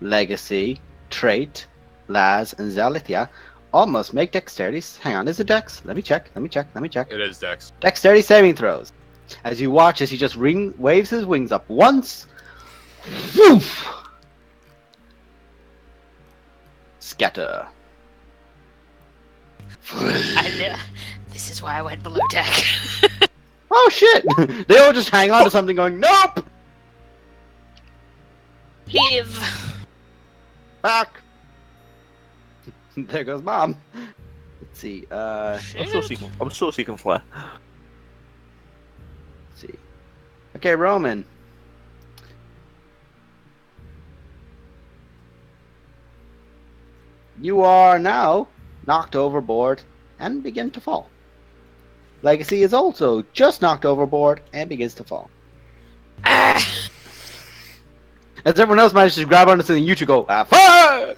Legacy, Trait, Laz, and Zalithia almost make dexterities. Hang on, is it dex? Let me check. It is Dex. Dexterity saving throws. As you watch as he just waves his wings up once. Woof! Scatter. This is why I went below deck. Oh shit! They all just hang on to something going, nope! Live. Back! There goes mom. Let's see, I'm sure she can fly. let's see. Okay, Roman. You are now knocked overboard and begin to fall. Legacy is also just knocked overboard and begins to fall. As everyone else manages to grab onto something, you two go, fire!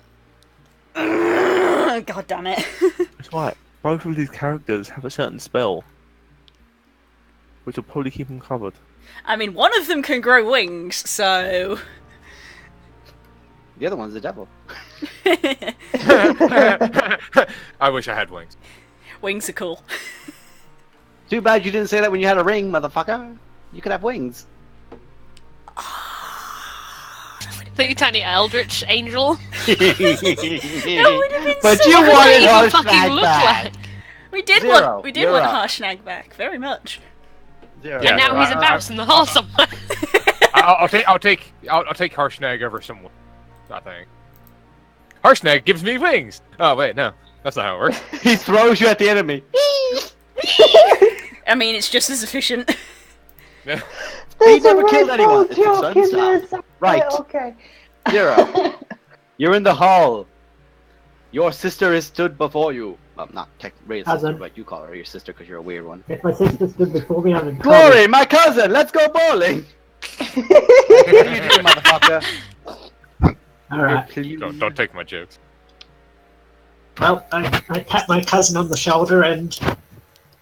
God damn it. It's right. Both of these characters have a certain spell, which will probably keep them covered. I mean, one of them can grow wings, so... The other one's the devil. I wish I had wings. Wings are cool. Too bad you didn't say that when you had a ring, motherfucker. You could have wings. The tiny eldritch angel. That would have been But so you cool. What do wanted you our fucking snag look back. like? We did Zero. want You're up. Harshnag back, very much. Zero. Yeah, And now he's a I- mouse in the hall somewhere. I'll take Harshnag over someone. I think. Harshnag gives me wings. Oh wait, no, that's not how it works. He throws you at the enemy. I mean, it's just as efficient. He There's never a killed Red anyone. Bull It's his joke son's in style. there. Right. Okay. Zero. You're in the hall. Your sister is stood before you. Well, not technically sister, Cousin. but you call her your sister because you're a weird one. If my sister stood before me, I'm in Glory, trouble. my cousin, let's go bowling. What do you do, motherfucker? Alright. Don't take my jokes. Well, I tap my cousin on the shoulder, and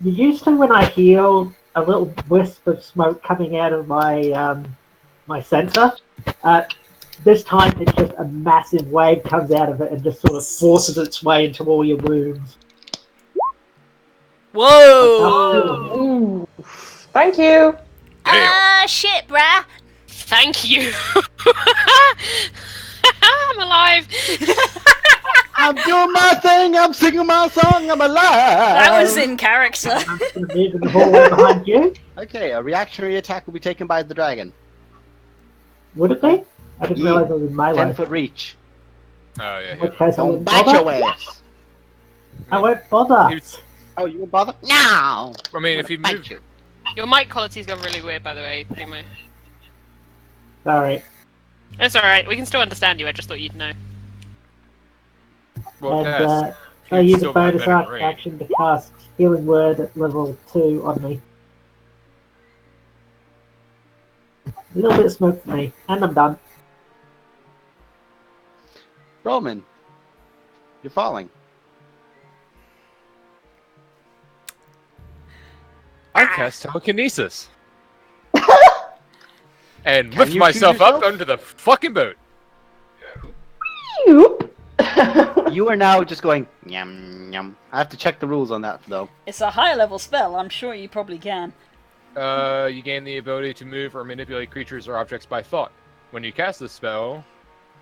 usually when I heal, a little wisp of smoke coming out of my my sensor. This time, it's just a massive wave comes out of it and just sort of forces its way into all your wounds. Whoa! Ooh. Thank you. Shit, brah. Thank you. I'm alive. I'm doing my thing. I'm singing my song. I'm alive. That was in character. I'm just going to move in the hallway behind you. Okay, a reactionary attack will be taken by the dragon. Would it be? I didn't Yeah. realize it was in my way. 10-foot reach. Oh yeah. In yeah. which case I Don't wouldn't bite bother. your ass. I won't bother. He- Oh, you would bother? No. I mean, if you Bite move, you. Your mic quality's gone really weird, by the way, Primo. Sorry. It's alright, we can still understand you, I just thought you'd know. well, And yes, I use a still might bonus have been in range. action to cast Healing Word at level 2 on me. A little bit of smoke for me, and I'm done. Roman, you're falling. I cast telekinesis. And Can lift you myself shoot up yourself? onto the fucking boat. You are now just going yum yum. I have to check the rules on that though. It's a higher level spell. I'm sure you probably can. You gain the ability to move or manipulate creatures or objects by thought. When you cast the spell,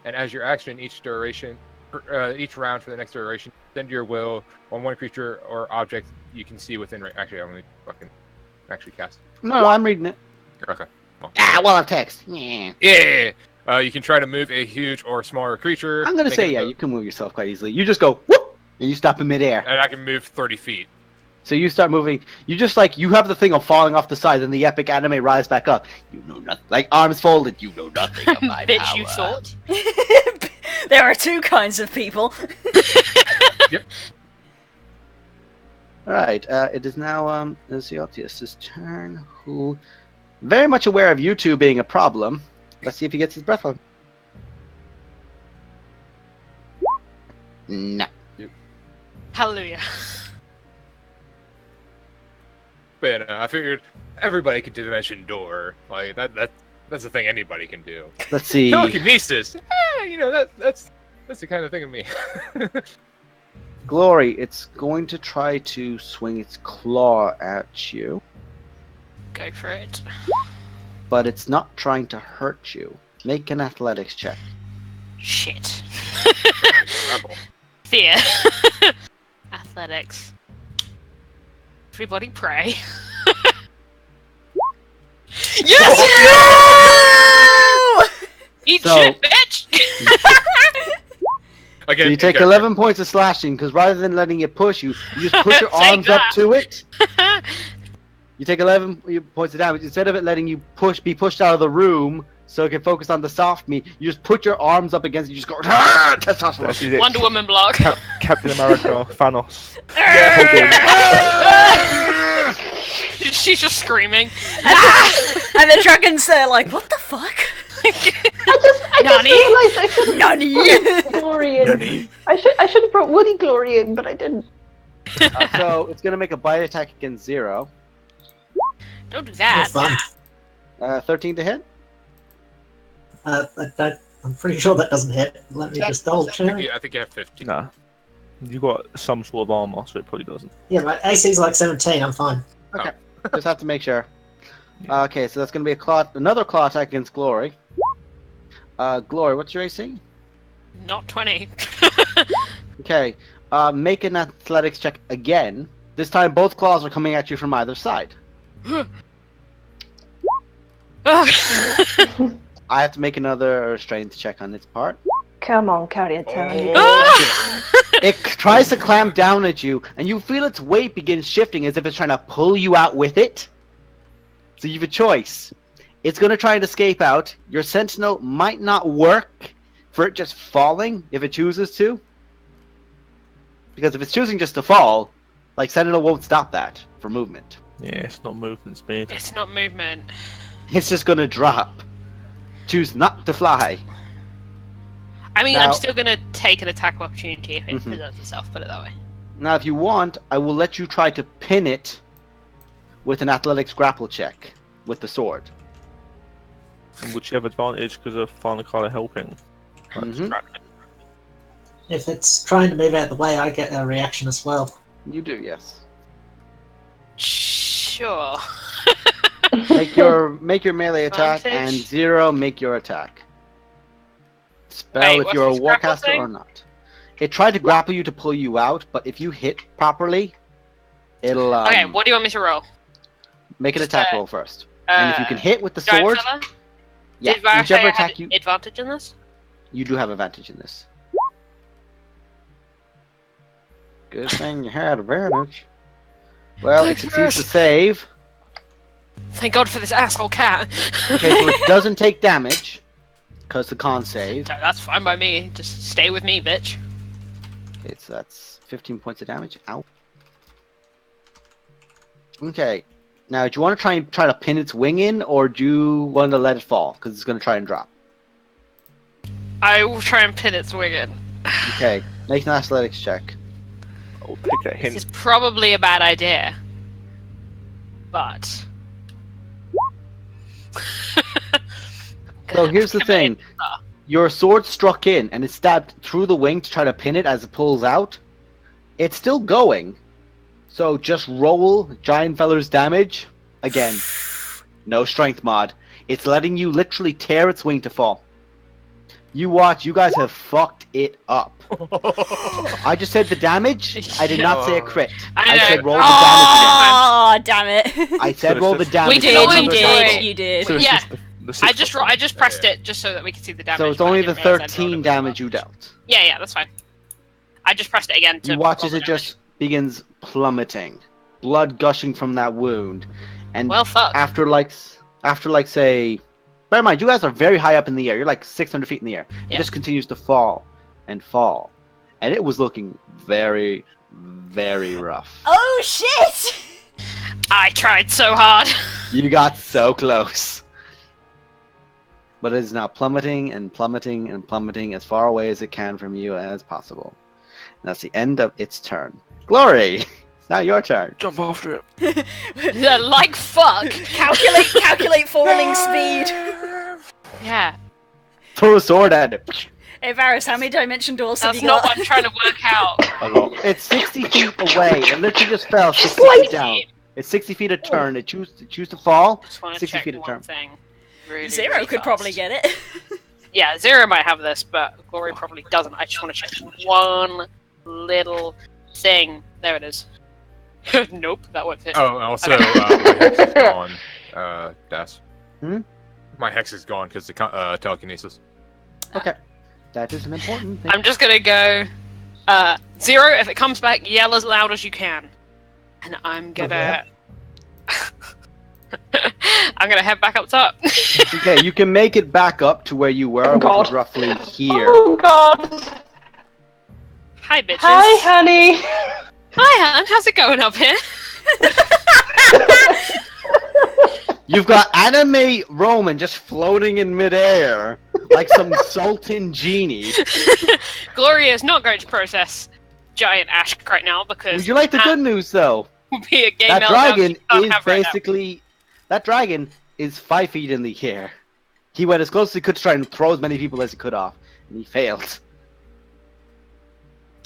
and as your action each round for the next duration, send your will on one creature or object you can see within range. Actually, I'm gonna fucking actually cast. No, I'm reading it. Okay. Well, Well, I'm text. Yeah. yeah. You can try to move a huge or smaller creature. I'm gonna make say it yeah. move, You can move yourself quite easily. You just go whoop, and you stop in midair. and I can move 30 feet. So you start moving. You just like you have the thing of falling off the side, and the epic anime rise back up. You know nothing. Like arms folded. You know nothing of my Bitch, power. you thought. There are two kinds of people. All right. It is now Ziotius' turn. Who, very much aware of you two being a problem. Let's see if he gets his breath on. No. Hallelujah. But I figured everybody could dimension door. Like that's the thing anybody can do. Let's see. Telekinesis. That's the kind of thing of me. Glory, it's going to try to swing its claw at you, Go for it. but it's not trying to hurt you. Make an athletics check. Shit. Rebel. Fear. Athletics. Everybody pray. Yes! Eat So- shit, bitch! Again, So you take 11 points of slashing, because rather than letting it push you, you just put your Take arms up that. to it. You take 11 points of damage. Instead of it letting you be pushed out of the room so it can focus on the soft meat, you just put your arms up against it. You just go, ah, testosterone. This is it. Wonder Woman block. Captain America, Thanos. She's just screaming. And the dragon's there like, what the fuck? I Nani? just realised I should have Nani? brought Glory in. I should have brought Woody Glory in, but I didn't. So it's going to make a bite attack against 0. Don't do that. Fun. 13 to hit. I'm pretty sure that doesn't hit. Let me just double check. I think you have 15. Nah. You got some sort of armor, so it probably doesn't. Yeah, my AC's like 17. I'm fine. Just have to make sure. Okay, so that's going to be another claw attack against Glory. Glory, what's your AC? Not 20. Okay, make an athletics check again. This time both claws are coming at you from either side. I have to make another strength check on its part. Come on, carry it down. It tries to clamp down at you, and you feel its weight begin shifting as if it's trying to pull you out with it. So you have a choice. It's going to try and escape out. Your sentinel might not work for it just falling if it chooses to. Because if it's choosing just to fall, like sentinel won't stop that for movement. Yeah, it's not movement speed. It's not movement. It's just going to drop. Choose not to fly. I mean, Now- I'm still gonna take an attack of opportunity if it Mhm. presents itself, put it that way. Now, if you want, I will let you try to pin it with an athletics grapple check with the sword. And would you have advantage because of final color helping? Like, Mhm. distraction. If it's trying to move out of the way, I get a reaction as well. You do, yes. Sure. Make your melee attack, and Advantage. 0 make your attack. Spell Wait, if what's you're a this grapple warcaster thing? or not. It tried to grapple you to pull you out, but if you hit properly, it'll Okay, what do you want me to roll? make an just, attack roll first. And if you can hit with the Giant sword, fella? yeah, Did Varashe whichever have attack you advantage in this? you do have advantage in this. Good thing you had advantage. Well, it succeeds to save. Thank God for this asshole cat. Okay, so it doesn't take damage because the con save. That's fine by me. Just stay with me, bitch. Okay, so that's 15 points of damage. Ow. Okay. Now, do you want to try to pin its wing in, or do you want to let it fall? Because it's going to try and drop. I will try and pin its wing in. Okay, make an athletics check. I'll take that This hint. is probably a bad idea. But... So here's the thing. Your sword struck in, and it stabbed through the wing to try to pin it as it pulls out. It's still going. So just roll Giant Feller's damage. Again, no strength mod. It's letting you literally tear its wing to fall. You watch, you guys have fucked it up. I just said the damage. I did not say a crit. I know. said roll the damage Oh, damn it. again. I said roll the damage. We did, again. we You did. did, you did. So it's Yeah. just the six I just pressed it just so that we could see the damage. So it's but I only the didn't realize I'd rolled 13 it damage you before. dealt. Yeah, that's fine. I just pressed it again to You watch roll as the it damage. just begins plummeting, blood gushing from that wound, and Well, fuck. after like say, bear in mind you guys are very high up in the air. You're like 600 feet in the air. It Yeah. just continues to fall and fall, and it was looking very, very rough. Oh, shit! I tried so hard. You got so close, but it is now plummeting and plummeting and plummeting as far away as it can from you as possible. And that's the end of its turn. Glory, it's now your turn. Jump after it. Yeah, like fuck. Calculate falling speed. Yeah, Throw a sword at it. Hey, Varys, how many dimension doors have that's you not got? what I'm trying to work out. It's 60 feet away. It literally just fell 60 Like- feet down. It's 60 feet a turn. It choose to fall. Just want to 60 check feet a one turn. thing. Really, Zero really could fast. probably get it. Yeah, Zero might have this, but Glory probably doesn't. I just want to check one little thing. There it is. Nope, that won't fit. Oh, also, my hex is gone, Das. Hmm? My hex is gone because the telekinesis. Okay. That is an important thing. I'm just gonna go, Zero, if it comes back, yell as loud as you can. And I'm gonna... I'm gonna head back up top. Okay, you can make it back up to where you were, which was God. roughly here. Oh god. Hi, bitches. Hi, honey. Hi, hon. How's it going up here? You've got anime Roman just floating in midair like some Sultan genie. Gloria is not going to process giant ash right now because Would you like the good news, though? will be a gay That meltdown dragon you can't is have right now. basically... That dragon is 5 feet in the air. He went as close as he could to try and throw as many people as he could off, and he failed.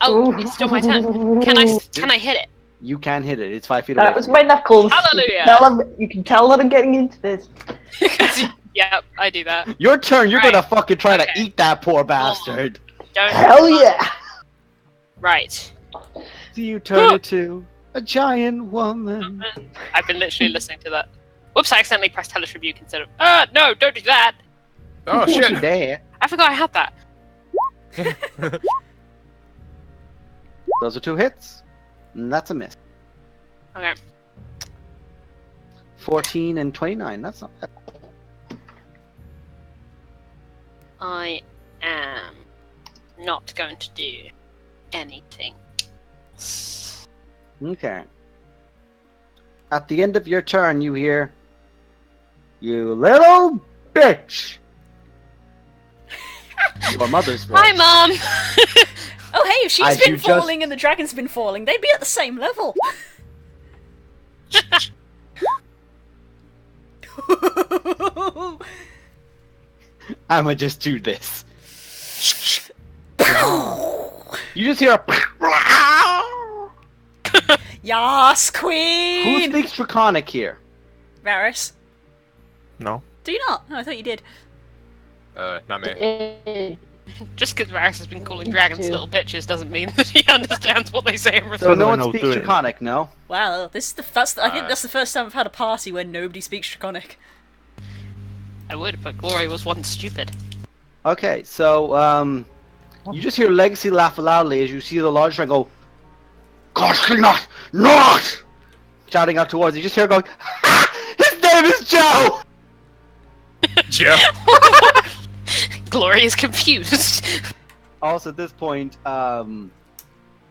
Oh, it's still my turn. Can I hit it? You can hit it. It's 5 feet away. That was my knuckles. Hallelujah. You can tell that I'm getting into this. Yep, I do that. Your turn. You're Right. gonna fucking try to Okay. eat that poor bastard. Don't. Hell yeah! Right. Do you turn into a giant woman? I've been literally listening to that. Whoops! I accidentally pressed Hellish Rebuke instead of. No! Don't do that. Oh shit! There. I forgot I had that. Those are 2 hits. And that's a miss. Okay. 14 and 29. That's not bad. I am not going to do anything. Okay. At the end of your turn, you hear, "You little bitch." Your mother's voice. Hi, Mom. Oh, hey, if she's As been you just- falling and the dragon's been falling, they'd be at the same level. I'ma just do this. You just hear a. Yas, Who queen! speaks Draconic here? Varys. No. Do you not? Oh, I thought you did. Not me. Just because Varys has been calling dragons little bitches doesn't mean that he understands what they say in So response. no I one know speaks doing it. Draconic, no? Wow, I think that's the first time I've had a party where nobody speaks Draconic. I would, but Glory was one stupid. Okay, so you just hear Legacy laugh loudly as you see the large dragon go, "Gosh, not!" shouting out towards you. You just hear her going, "His name is Joe!" Joe. Glory is confused. Also, at this point,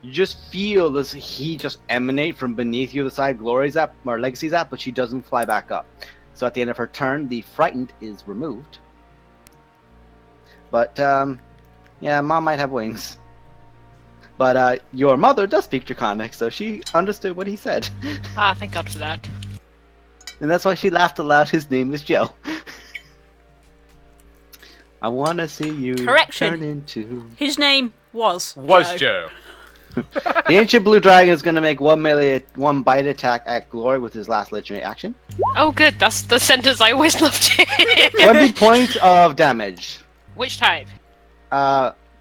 You just feel this heat just emanate from beneath you, the side Glory's at, or Legacy's at, but she doesn't fly back up. So at the end of her turn, the frightened is removed. But, yeah, Mom might have wings. But your mother does speak Draconic, so she understood what he said. Ah, thank God for that. And that's why she laughed aloud. His name is Joe. I want to see you Correction. turn into... His name was Joe. The Ancient Blue Dragon is going to make one bite attack at Glory with his last legendary action. Oh, good. That's the sentence I always loved to hear. 20 points of damage. Which type?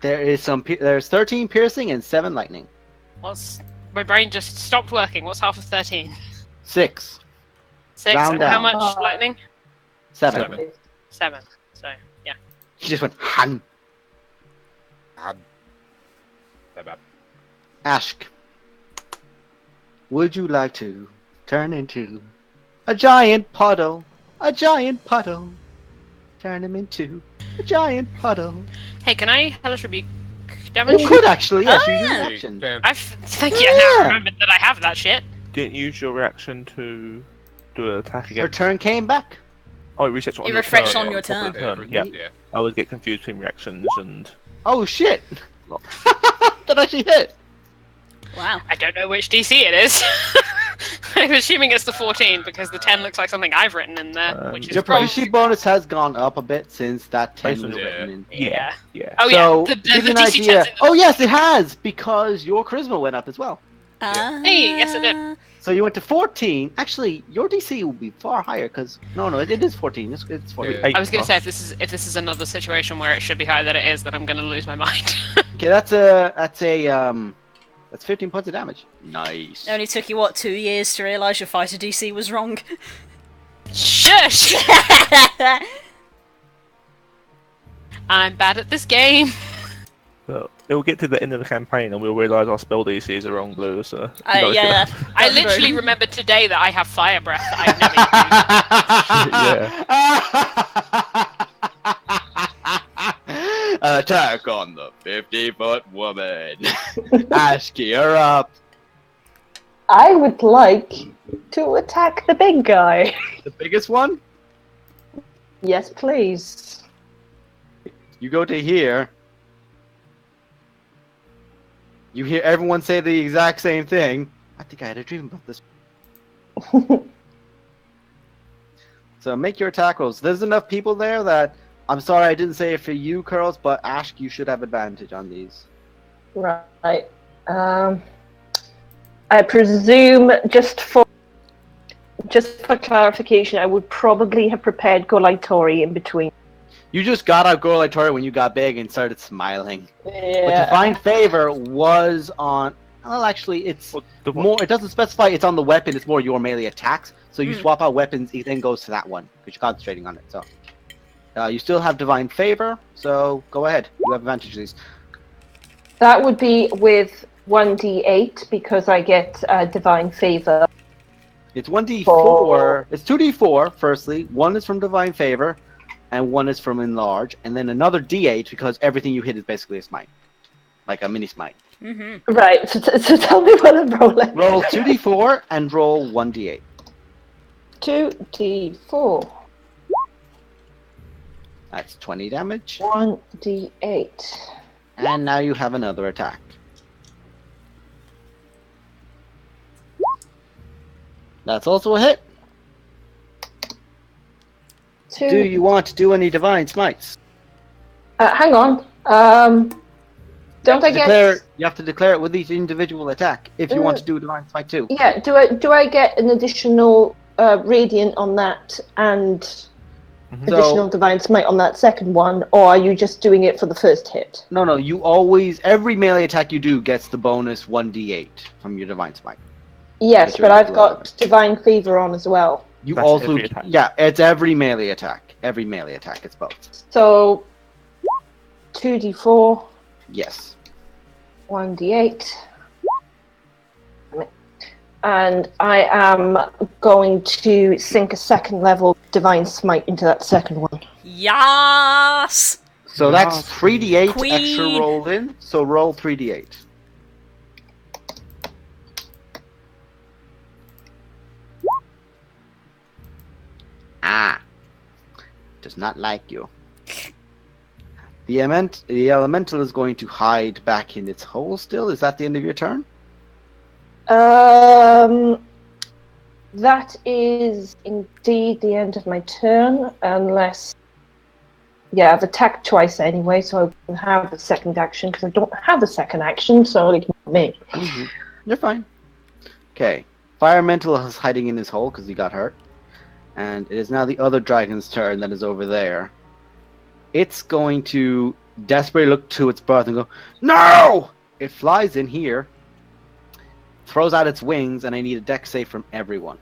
There's 13 piercing and 7 lightning. My brain just stopped working. What's half of 13? 6. 6. Round And down. how much lightning? 7. 7. So, yeah. He just went, Han. Bye-bye. Ashk. Would you like to turn into a giant puddle? A giant puddle. Turn him into a giant puddle. Hey, can I Hellish Rebuke damage? You could actually, yes, Oh, use your yeah. action. Thank you. I now remembered that I have that shit. Didn't use your reaction to do an attack again. Her turn came back. Oh, it resets on It your refreshes turn. on your top of the turn. Yeah. Yeah. I always get confused between reactions and... Oh shit! That actually hit. Wow. I don't know which DC it is. I'm assuming it's the 14 because the 10 looks like something I've written in there, which is Your probably... proficiency bonus has gone up a bit since that 10 was Basically, written in. Yeah. Yeah. Oh So, yeah, to give the you an DC idea. 10's in the... Oh yes, it has, because your charisma went up as well. Hey, yes it did. So you went to 14. Actually, your DC will be far higher, because... No, it is 14. It's 14. Yeah. I was going to say, if this is another situation where it should be higher than it is, then I'm going to lose my mind. Okay, that's 15 points of damage. Nice. It only took you, what, 2 years to realise your fighter DC was wrong? Shush! I'm bad at this game. But it'll get to the end of the campaign and we'll realise our spell DCs are wrong, Blue, so... Yeah. I literally remembered today that I have fire breath that I've never used. Attack on the 50-foot woman. Ashki, you're up. I would like to attack the big guy. The biggest one? Yes, please. You go to here. You hear everyone say the exact same thing. I think I had a dream about this. So make your attack rolls. There's enough people there that... I'm sorry I didn't say it for you, Curls, but Ash, you should have advantage on these. Right. I presume, just for clarification, I would probably have prepared Golitori in between. You just got out Gorlitori when you got big and started smiling. Yeah. But Divine Favor was on... Well, actually, it's more... It doesn't specify it's on the weapon, it's more your melee attacks. So you swap out weapons, it then goes to that one, because you're concentrating on it, so... you still have Divine Favor, so go ahead. You have advantage of these. That would be with 1d8, because I get Divine Favor. It's 1d4. It's 2d4, firstly. One is from Divine Favor, and one is from Enlarge, and then another d8, because everything you hit is basically a smite. Like a mini smite. Mm-hmm. Right, so tell me what I'm rolling. Roll 2d4 and roll 1d8. 2d4. That's 20 damage. 1d8. And now you have another attack. That's also a hit. Two. Do you want to do any divine smites? Hang on. Don't I get? You have to declare it with each individual attack if you want to do a divine smite too. Yeah. Do I get an additional radiant on that and additional divine smite on that second one, or are you just doing it for the first hit? No. You always every melee attack you do gets the bonus 1d8 from your divine smite. Yes, but I've got divine favor on as well. You That's also every attack. yeah, it's every melee attack. Every melee attack, it's both. So 2d4, Yes. 1d8. And I am going to sink a second level divine smite into that second one. Yes! So that's 3d8 Queen. extra rolled in. So roll 3d8. does not like you. The elemental is going to hide back in its hole still. Is that the end of your turn? That is indeed the end of my turn, unless... Yeah, I've attacked twice anyway, so I can have the second action, because I don't have the second action, so ignore me. Mm-hmm. You're fine. Okay. Firemental is hiding in his hole because he got hurt. And it is now the other dragon's turn that is over there. It's going to desperately look to its birth and go, no! It flies in here, throws out its wings, and I need a dex save from everyone.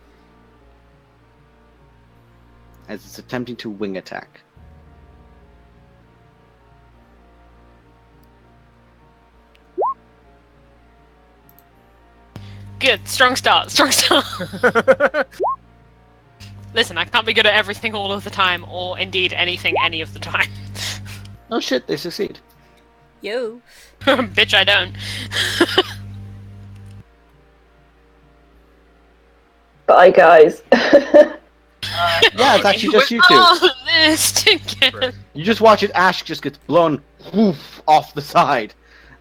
As it's attempting to wing attack. Good. Strong start. Strong start. Listen, I can't be good at everything all of the time, or indeed anything any of the time. Oh shit, they succeed. Yo. Bitch, I don't. Bye, guys. Yeah, it's actually just you two. Oh, this again. You just watch it, Ash just gets blown woof, off the side.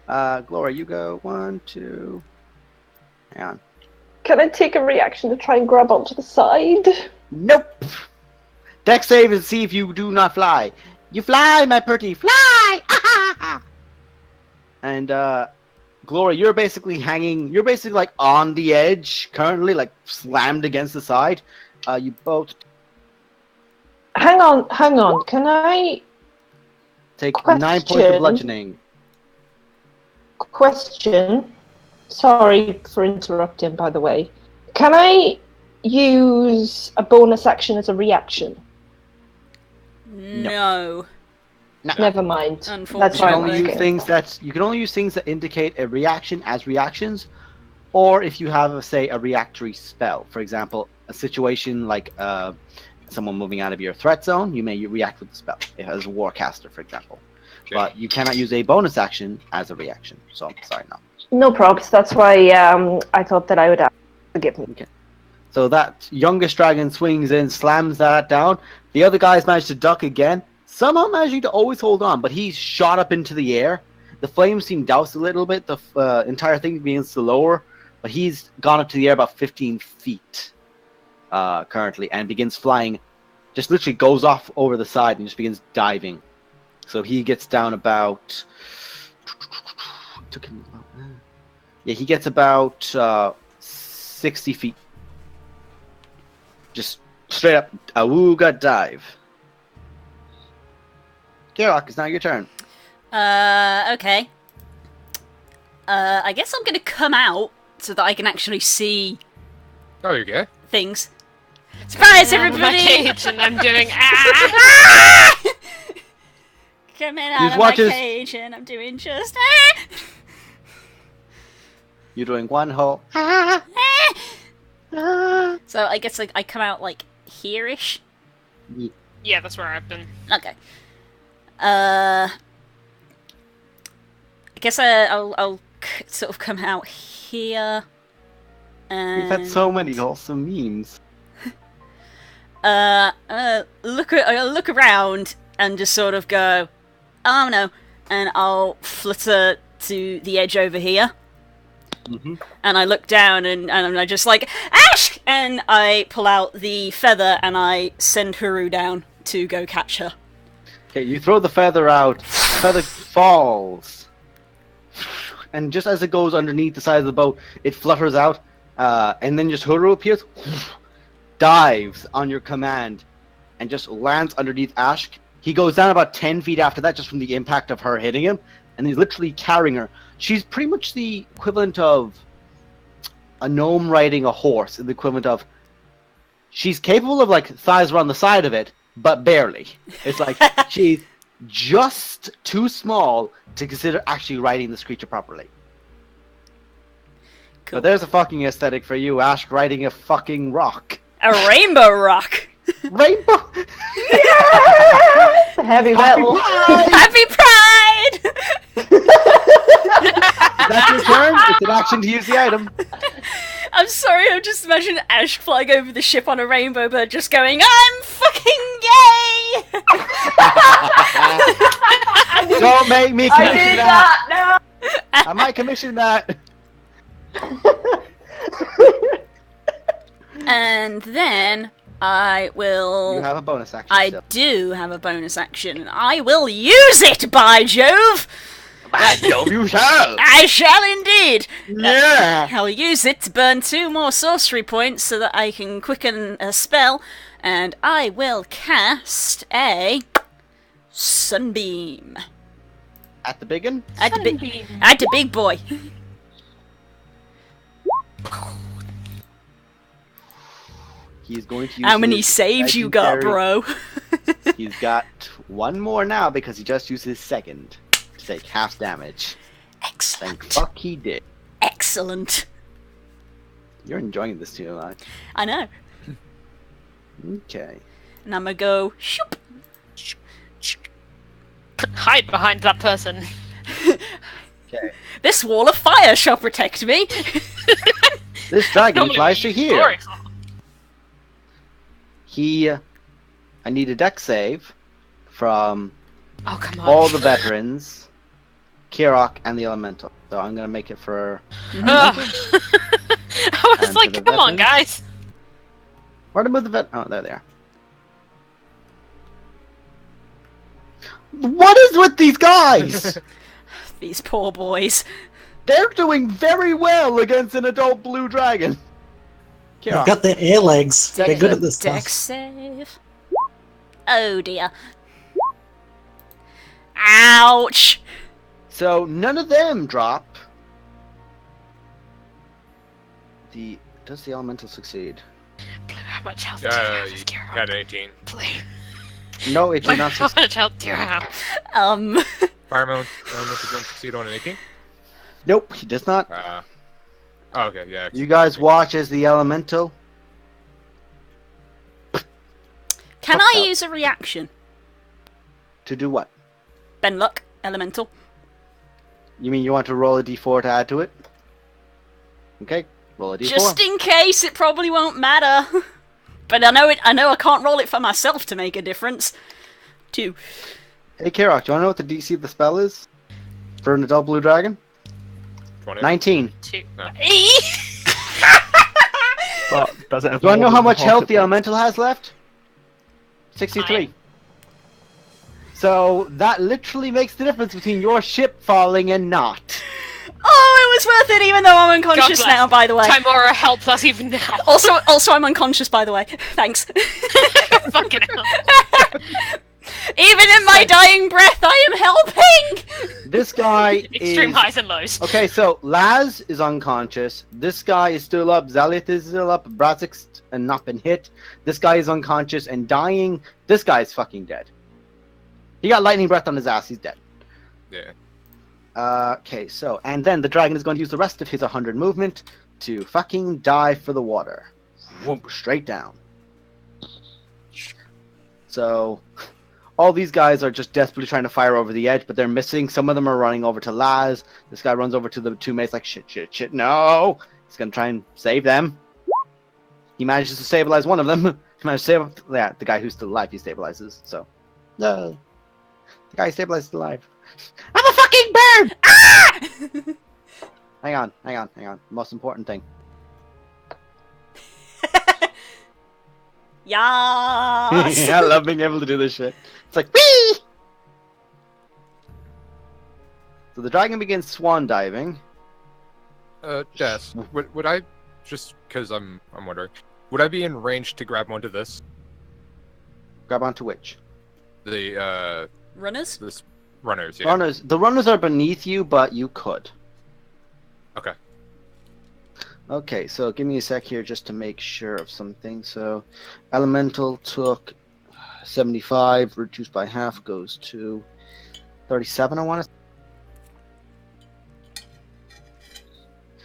Gloria, you go 1, 2... Hang on. Can I take a reaction to try and grab onto the side? Nope! Dex save and see if you do not fly. You fly, my pretty, fly! And, Gloria, you're basically hanging, you're basically like on the edge currently, like slammed against the side. You both Hang on. Can I... take 9 points of bludgeoning. Question. Sorry for interrupting, by the way. Can I use a bonus action as a reaction? No. No. Never mind. That's Unfortunately. You can fine. only use things that indicate a reaction as reactions, or if you have, say, a reactory spell. For example, a situation like someone moving out of your threat zone, you may react with the spell. As a warcaster, for example. Okay. But you cannot use a bonus action as a reaction. So, sorry, no. No props. That's why I thought that I would ask. Forgive me. So that youngest dragon swings in, slams that down. The other guys manage to duck again, somehow managing to always hold on, but he's shot up into the air. The flames seem doused a little bit, the entire thing begins to lower, but he's gone up to the air about 15 feet currently, and begins flying, just literally goes off over the side and just begins diving. So he gets down about... Yeah, he gets about 60 feet. Just straight up awooga dive. Kirok, it's now your turn. Okay. I guess I'm gonna come out so that I can actually see Oh, you're gay? things. Surprise, I'm in my everybody! cage and I'm doing Coming out of watch my his- cage and I'm doing just You're doing one whole. So I guess I come out like here-ish. Yeah, that's where I've been. Okay. I guess I'll sort of come out here. And We've had so many awesome memes. look around and just sort of go, oh no, and I'll flutter to the edge over here. Mm-hmm. And I look down and I just like, Ash! And I pull out the feather and I send Huru down to go catch her. Okay, you throw the feather out. The feather falls. And just as it goes underneath the side of the boat, it flutters out. And then just Huru appears, dives on your command, and just lands underneath Ash. He goes down about 10 feet after that, just from the impact of her hitting him. And he's literally carrying her. She's pretty much the equivalent of a gnome riding a horse, the equivalent of... She's capable of, like, thighs around the side of it, but barely. It's like, she's just too small to consider actually riding this creature properly. Cool. But there's a fucking aesthetic for you, Ash, riding a fucking rock. A rainbow rock! Rainbow! Heavy metal. Happy Pride! That's your turn. It's an action to use the item. I'm sorry, I'm just imagining Ash flying over the ship on a rainbow bird just going, I'm fucking gay! Don't make me I commission did that. that. I might commission that. And then I will. You have a bonus action. I still. do have a bonus action, and I will use it, by Jove! By Jove, you shall. I shall indeed! Yeah. I'll use it to burn 2 more sorcery points so that I can quicken a spell, and I will cast a Sunbeam. At the big one. At the big boy. He's going to use. How many his saves you got, legendary- bro? He's got 1 more now because he just used his second to take half damage. Thank Excellent. fuck he did. Excellent. You're enjoying this too, like. I know. Okay. And I'm gonna go shoop. Hide behind that person. Okay. This wall of fire shall protect me. This dragon Normally flies we to use here. stories. I need a deck save from Oh, come on. all the veterans, Kirok, and the Elemental. So I'm gonna make it for. Ugh. I was And like, to the come on, veterans. guys. Where to move the vet? Oh, there they are. What is with these guys? These poor boys. They're doing very well against an adult blue dragon. They've Kirok. got their ear legs. They're good at this Dex stuff. save. Oh dear. Ouch! So none of them drop. Does the elemental succeed? Blue, how much health do you have, You Kira? got an 18. Blue. No, it Blue, did not how succeed. much health do you have? Fire elemental don't succeed on an 18? Nope, he does not. Oh, okay, yeah. You guys watch as the elemental. Can Fucked I up. use a reaction? To do what? Benluck, elemental. You mean you want to roll a d4 to add to it? Okay, roll a d4. Just in case, it probably won't matter. But I know I can't roll it for myself to make a difference. 2. Hey, Kirok, do you want to know what the DC of the spell is? For an adult blue dragon? 20. 19. 2. No. But does it have Do you want to know more how than much half health hit the points? elemental has left? 63. Fine. So that literally makes the difference between your ship falling and not. Oh, it was worth it, even though I'm unconscious bless. now. By the way. Timora helps us even now. Also, I'm unconscious. By the way. Thanks. Fucking hell. Even in my dying breath, I am helping. This guy Extreme is... highs and lows. Okay, so Laz is unconscious. This guy is still up. Zalith is still up. Brazik's and not been hit. This guy is unconscious and dying. This guy is fucking dead. He got lightning breath on his ass. He's dead. Yeah. Okay, so, and then the dragon is going to use the rest of his 100 movement to fucking dive for the water. Whoop, straight down. So, all these guys are just desperately trying to fire over the edge, but they're missing. Some of them are running over to Laz. This guy runs over to the 2 mates like, shit, no! He's going to try and save them. He manages to stabilize one of them. He managed to save, yeah, the guy who's still alive, he stabilizes, so. No. The guy stabilizes alive. I'm a fucking bird! Ah! hang on. Most important thing. Yes. I love being able to do this shit. It's like, whee! So the dragon begins swan diving. Jess, would I, just because I'm wondering, would I be in range to grab onto this? Grab onto which? The, Runners. this runners, yeah. Runners. The runners are beneath you, but you could. Okay. Okay, so give me a sec here just to make sure of something. So, elemental took 75, reduced by half, goes to 37, I want to.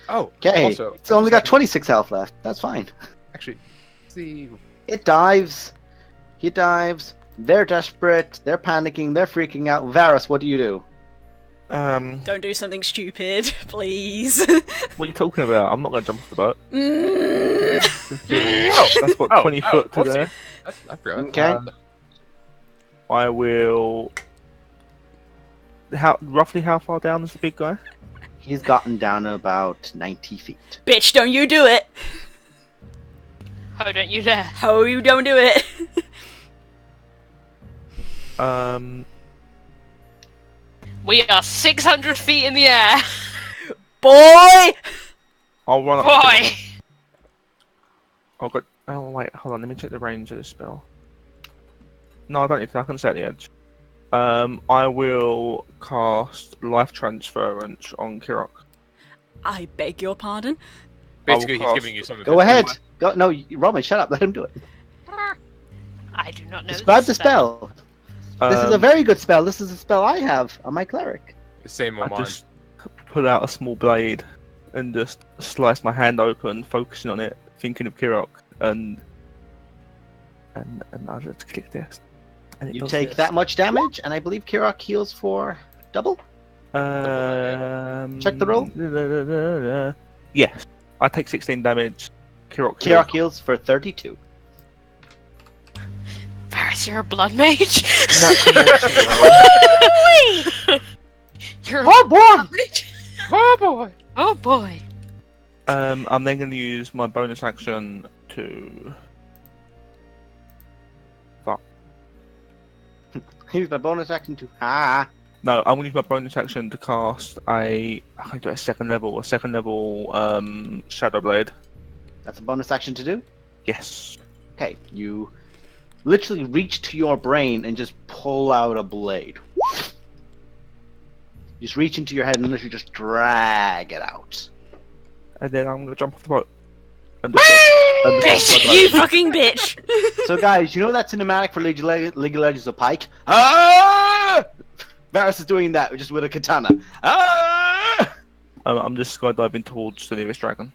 Oh, Okay, also, it's only got 26 health left. That's fine. Actually, see, It dives. He dives. They're desperate. They're panicking. They're freaking out. Varus, what do you do? Don't do something stupid, please. What are you talking about? I'm not going to jump off the boat. Mm. That's what, 20 foot to whoopsie. there. I forgot. Okay. I will. Roughly how far down is the big guy? He's gotten down about 90 feet. Bitch, don't you do it! Oh, don't you dare. Oh, you don't do it! We are 600 feet in the air. Boy! I'll run up. Boy! Oh wait, hold on. Let me check the range of the spell. No, I don't need to. I can set the edge. I will cast Life Transference on Kirok. I beg your pardon? Basically, he's cast- giving you something. Go ahead. Go. No, Roman, shut up. Let him do it. I do not know. Describe this the spell. This is a very good spell. This is a spell I have on my cleric. The same I on mine. just pull out a small blade and just slice my hand open, focusing on it, thinking of Kirok, and I just click this. And it You does take this. that much damage, and I believe Kirok heals for double. Check the roll. Yes, I take 16 damage. Kirok Kirok heals for 32. Varys, you're a blood mage. You're Oh boy! Oh boy! Oh boy! I'm then going to use my bonus action to. Use my bonus action to No, I'm going to use my bonus action to cast I can do a second level Shadow Blade. That's a bonus action to do. Yes. Okay, you literally reach to your brain and just pull out a blade. Just reach into your head and literally just drag it out. And then I'm going to jump off the boat. And Bitch, you fucking bitch! So guys, you know that cinematic for League of Legends of Pike? Ah! Varys is doing that just with a katana. Ah! I'm just skydiving towards the nearest dragon.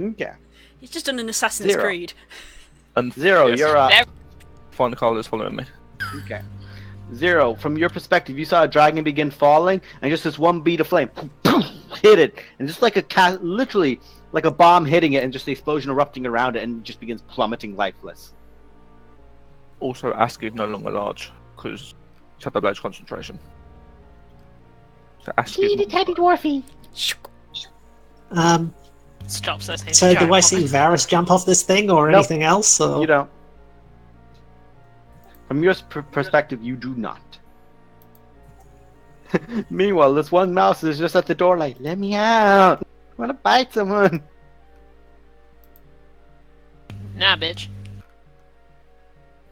Okay. He's just done an Assassin's Zero. Creed. And Zero, Yes. you're up. Find Carlos following me. Okay. Zero, from your perspective, you saw a dragon begin falling, and just this one bead of flame hit it, and just like literally like a bomb hitting it, and just the explosion erupting around it, and it just begins plummeting lifeless. Also, Ask is no longer large because Shadow Blade's concentration. So Ask is teddy dwarfy. Stop so So do I see Varys jump off this thing or Nope. anything else? Or... You don't. From your perspective, you do not. Meanwhile, this one mouse is just at the door like, let me out. I want to bite someone. Nah, bitch.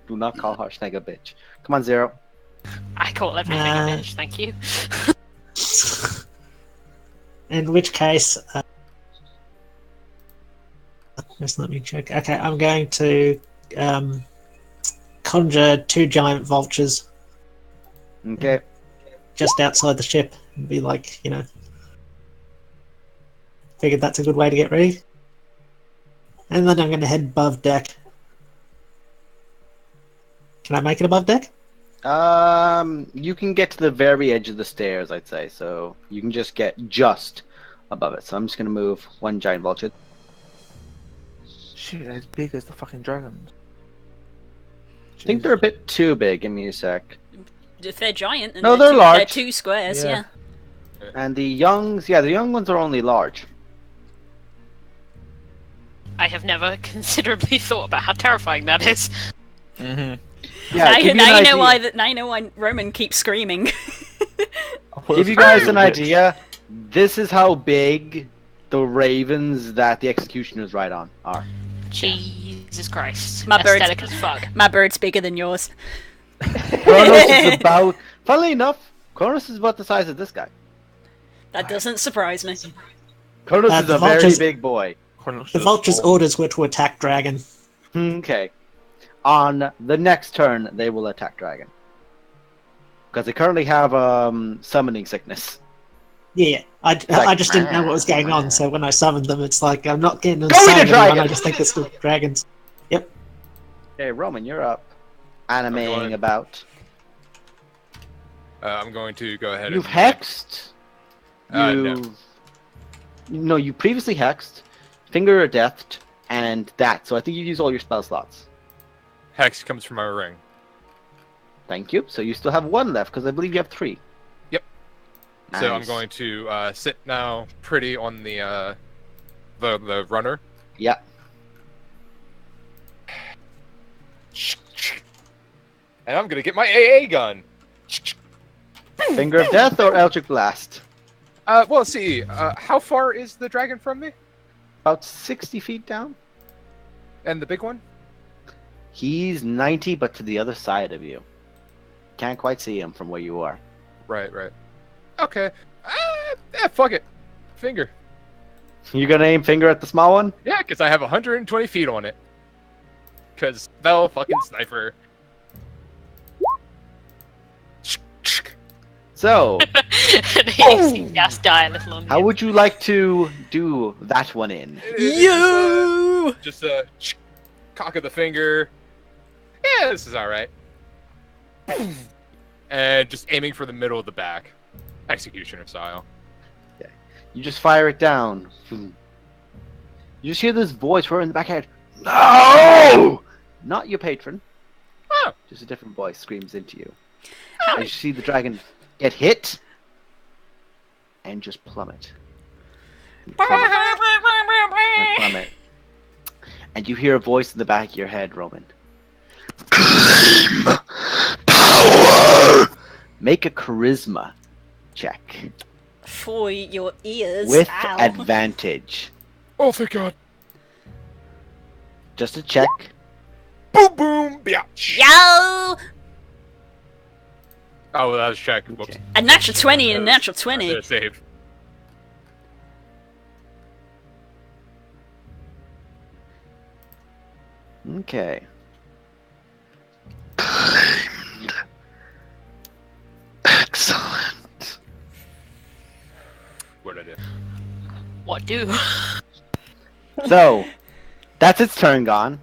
Do not call Harshnag a bitch. Come on, Zero. I call everything a bitch, thank you. In which case, just let me check. Okay, I'm going to conjure 2 giant vultures Okay. just outside the ship and be like, figured that's a good way to get ready. And then I'm going to head above deck. Can I make it above deck? You can get to the very edge of the stairs, I'd say. So you can just get just above it. So I'm just gonna move 1 giant vulture. shit as big as the fucking dragons. I think they're a bit too big. Give me a sec. If they're giant, and No, they're they're large. They're 2 squares, Yeah. yeah. And the youngs, yeah, the young ones are only large. I have never considerably thought about how terrifying that is. Mm-hmm. Yeah, now give you an know idea. why now you know why Roman keeps screaming. Give you guys an idea. This is how big the ravens that the executioners ride on are. Jesus Christ. My bird's- Aesthetic as fuck. My bird's bigger than yours. Kronos is about. Funnily enough, Kronos is about the size of this guy. That doesn't surprise me. Kronos is The a very vultures- big boy. The vulture's orders were to attack dragon. Okay. On the next turn, they will attack dragon. Because they currently have summoning sickness. Yeah, I Like- just didn't know what was going on, so when I summoned them, it's like I'm not getting Go with inside the anyone, dragon! I just think it's the dragons. Okay, Roman, you're up. Animating going. about. I'm going to go ahead You've and... hexed. No. No, you previously hexed, finger of deathed, and that. So I think you use all your spell slots. Hex comes from my ring. Thank you. So you still have 1 left, because I believe you have 3. Yep. So I'm Nice. going to sit now pretty on the runner. Yeah. And I'm gonna get my AA gun. Finger of Death or Eldritch Blast? Well, let's see. How far is the dragon from me? About 60 feet down. And the big one? He's 90, but to the other side of you. Can't quite see him from where you are. Right. Okay. Fuck it. Finger. You gonna aim finger at the small one? Yeah, because I have 120 feet on it. Because spell fucking sniper. So, And he just die a little on how would you like to do that one in? You! Just a cock of the finger. Yeah, this is alright. And just aiming for the middle of the back. Executioner style. You just fire it down. You just hear this voice right in the back head. No! Not your patron. Oh. Just a different voice screams into you. As you see the dragon get hit and just plummet. And plummet. And you hear a voice in the back of your head, Roman. Claim power! Make a charisma check. For your ears. With Ow. advantage. Oh, thank God. Just a check. Boom, boom, biatch. Yo! Oh, well, that was check. Whoops. Okay. A natural 20 and a That was- natural 20. Yeah, save. Okay. Excellent. What did I do? What do? So, that's its turn gone.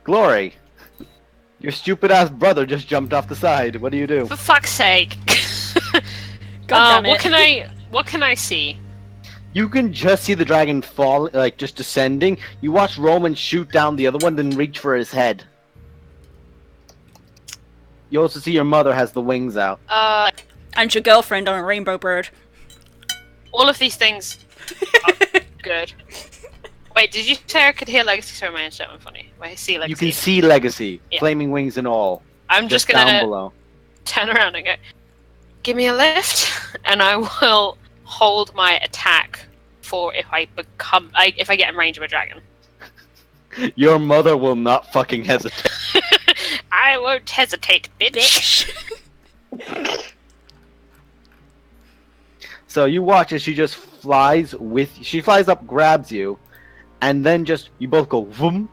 Glory. Your stupid ass brother just jumped off the side. What do you do? For fuck's sake. God damn it. What can I see? You can just see the dragon fall, like just descending. You watch Roman shoot down the other one, then reach for his head. You also see your mother has the wings out. And your girlfriend on a rainbow bird. All of these things are good. Wait, did you say I could hear Legacy? Sorry, my instrument went funny. Wait, I see Legacy. You can see Legacy, Yeah. flaming wings and all, I'm just down gonna below. turn around and go, give me a lift, and I will hold my attack for if I get in range of a dragon. Your mother will not fucking hesitate. I won't hesitate, bitch. So you watch as she just flies up, grabs you, and then just, you both go vroom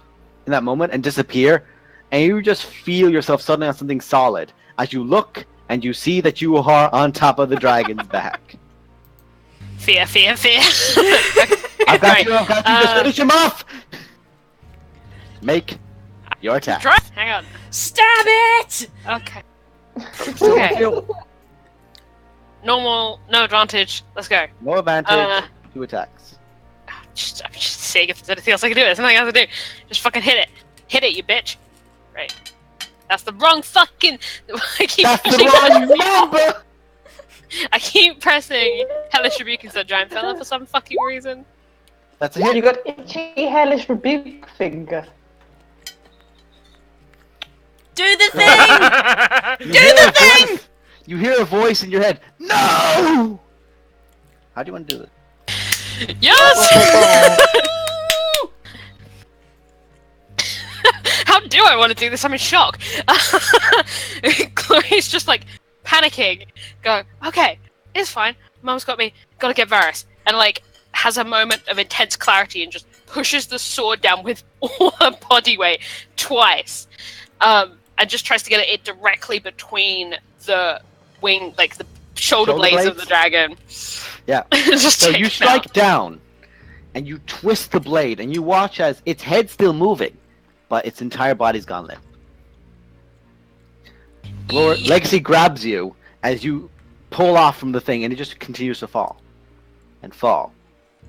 in that moment and disappear, and you just feel yourself suddenly on something solid as you look and you see that you are on top of the dragon's back. Fear, fear, fear. I've got you, just Uh, finish him off! Make your attack. Try. Hang on. Stab it! Okay. Okay. Normal, no advantage. Let's go. No advantage, 2 attacks. I'm just seeing if there's anything else I can do. There's nothing else to do. Just fucking hit it. Hit it, you bitch. Right. That's the wrong fucking. I keep That's the pushing wrong that. number! I keep pressing Hellish Rebuke instead of Giant Fella for some fucking reason. That's a You hit. got itchy, hellish rebuke finger. Do the thing! You hear a voice- You hear a voice in your head. No! How do you want to do it? Yes! How do I want to do this? I'm in shock. Chloe's just like panicking, going, okay, it's fine. Mum's got me. Gotta get Varys. And like has a moment of intense clarity and just pushes the sword down with all her body weight twice. And just tries to get it directly between the wing, like the shoulder blades of the dragon. Yeah. Just So take you it strike out. down, and you twist the blade, and you watch as its head's still moving, but its entire body's gone limp. Legacy grabs you as you pull off from the thing, and it just continues to fall, and fall,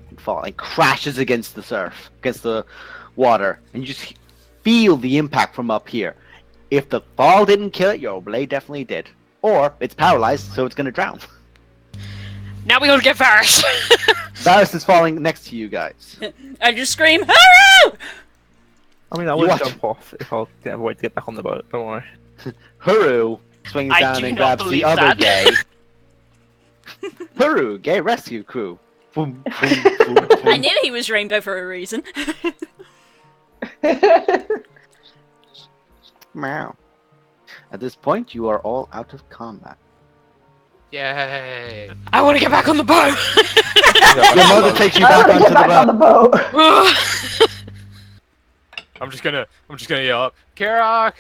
and fall, and crashes against the surf, against the water, and you just feel the impact from up here. If the fall didn't kill it, your blade definitely did. Or it's paralyzed, so it's going to drown. Now we gotta get Varys. Varys is falling next to you guys. I just scream, Hurrah! I mean, I You would watch- jump off if I'll get a way to get back on the boat. Don't worry. Huru swings I down do and not grabs the believe other that. gay. Huru, gay rescue crew. Boom, boom, boom, boom. I knew he was rainbow for a reason. Meow. At this point, you are all out of combat. Yay! I want to get back on the boat. Your mother takes you I back want to onto get back on the the boat. boat. I'm just gonna yell up, Karok,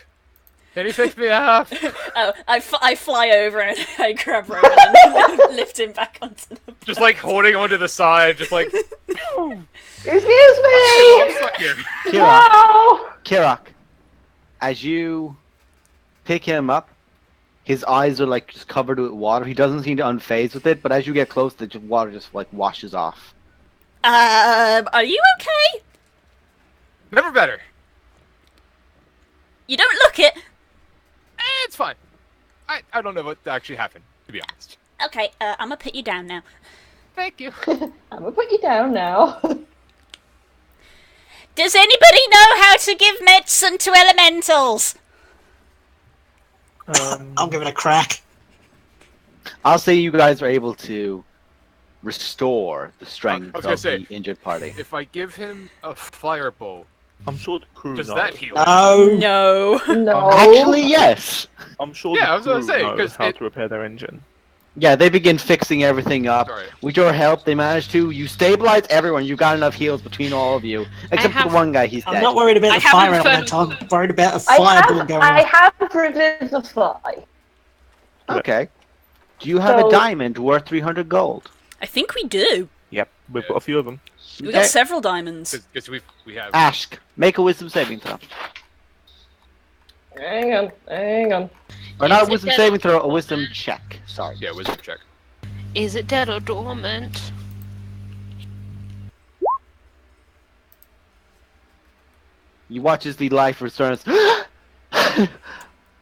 can you fix me up? Oh, I fly over and I grab Roman and lift him back onto the boat. Just like holding onto the side, just like. Excuse me! Fucking- Kirok, No! Kirok, as you pick him up, his eyes are like just covered with water. He doesn't seem to unfazed with it, but as you get close, the water just like washes off. Are you okay? Never better. You don't look it. It's fine. I don't know what actually happened, to be honest. Okay, I'm gonna put you down now. Thank you. I'm gonna put you down now. Does anybody know how to give medicine to elementals? I'll give it a crack. I'll say you guys are able to restore the strength I was gonna of say, the injured party. If I give him a firebolt, I'm sure the crew does knows. that heal? No. No. No. Actually, yes. I'm sure Yeah, I the was crew gonna say, knows 'cause how it- to repair their engine. Yeah, they begin fixing everything up. Sorry. With your help, they manage to. You stabilize everyone. You've got enough heals between all of you, except for have- the one guy. He's I'm dead. not worried about I the fire haven't element. found- I'm worried about a I fireball going have off. revivify. Okay. Do you have So- a diamond worth 300 gold? I think we do. Yep, we've got a few of them. We Okay. got several diamonds. Because we have. Ashk, make a wisdom saving throw. Hang on. Or not Is a it wisdom dead? saving throw, a wisdom check. Sorry. Yeah, wisdom check. Is it dead or dormant? You watch as the life returns.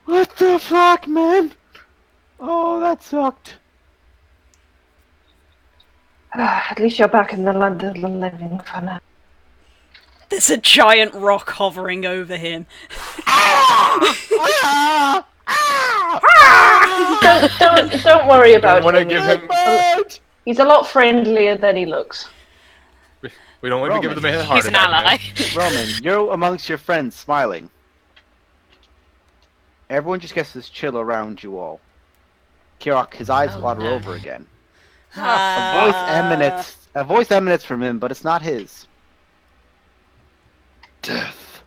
What the fuck, man? Oh, that sucked. At least you're back in the land of the living for now. There's a giant rock hovering over him. Ah! Don't worry I about want to him. give him. He's a lot friendlier than he looks. We don't want to give the man a heart He's an attack, ally. man. Roman, you're amongst your friends smiling. Everyone just gets this chill around you all. Kirok, his eyes Oh, water no. over again. A voice emanates from him, but it's not his. Death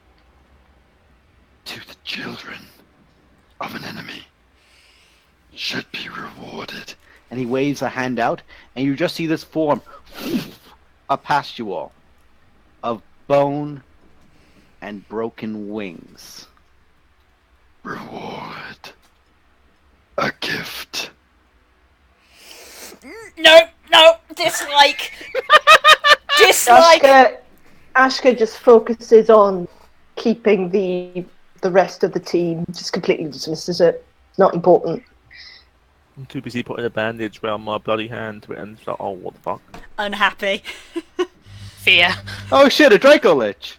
to the children of an enemy should be rewarded. And he waves a hand out, and you just see this form up past you all of bone and broken wings. Reward. A gift. No, dislike. Dislike. Ashka just focuses on keeping the rest of the team. Just completely dismisses it. It's not important. I'm too busy putting a bandage around my bloody hand and it's like, oh, what the fuck? Unhappy. Fear. Oh shit, a Draco Lich!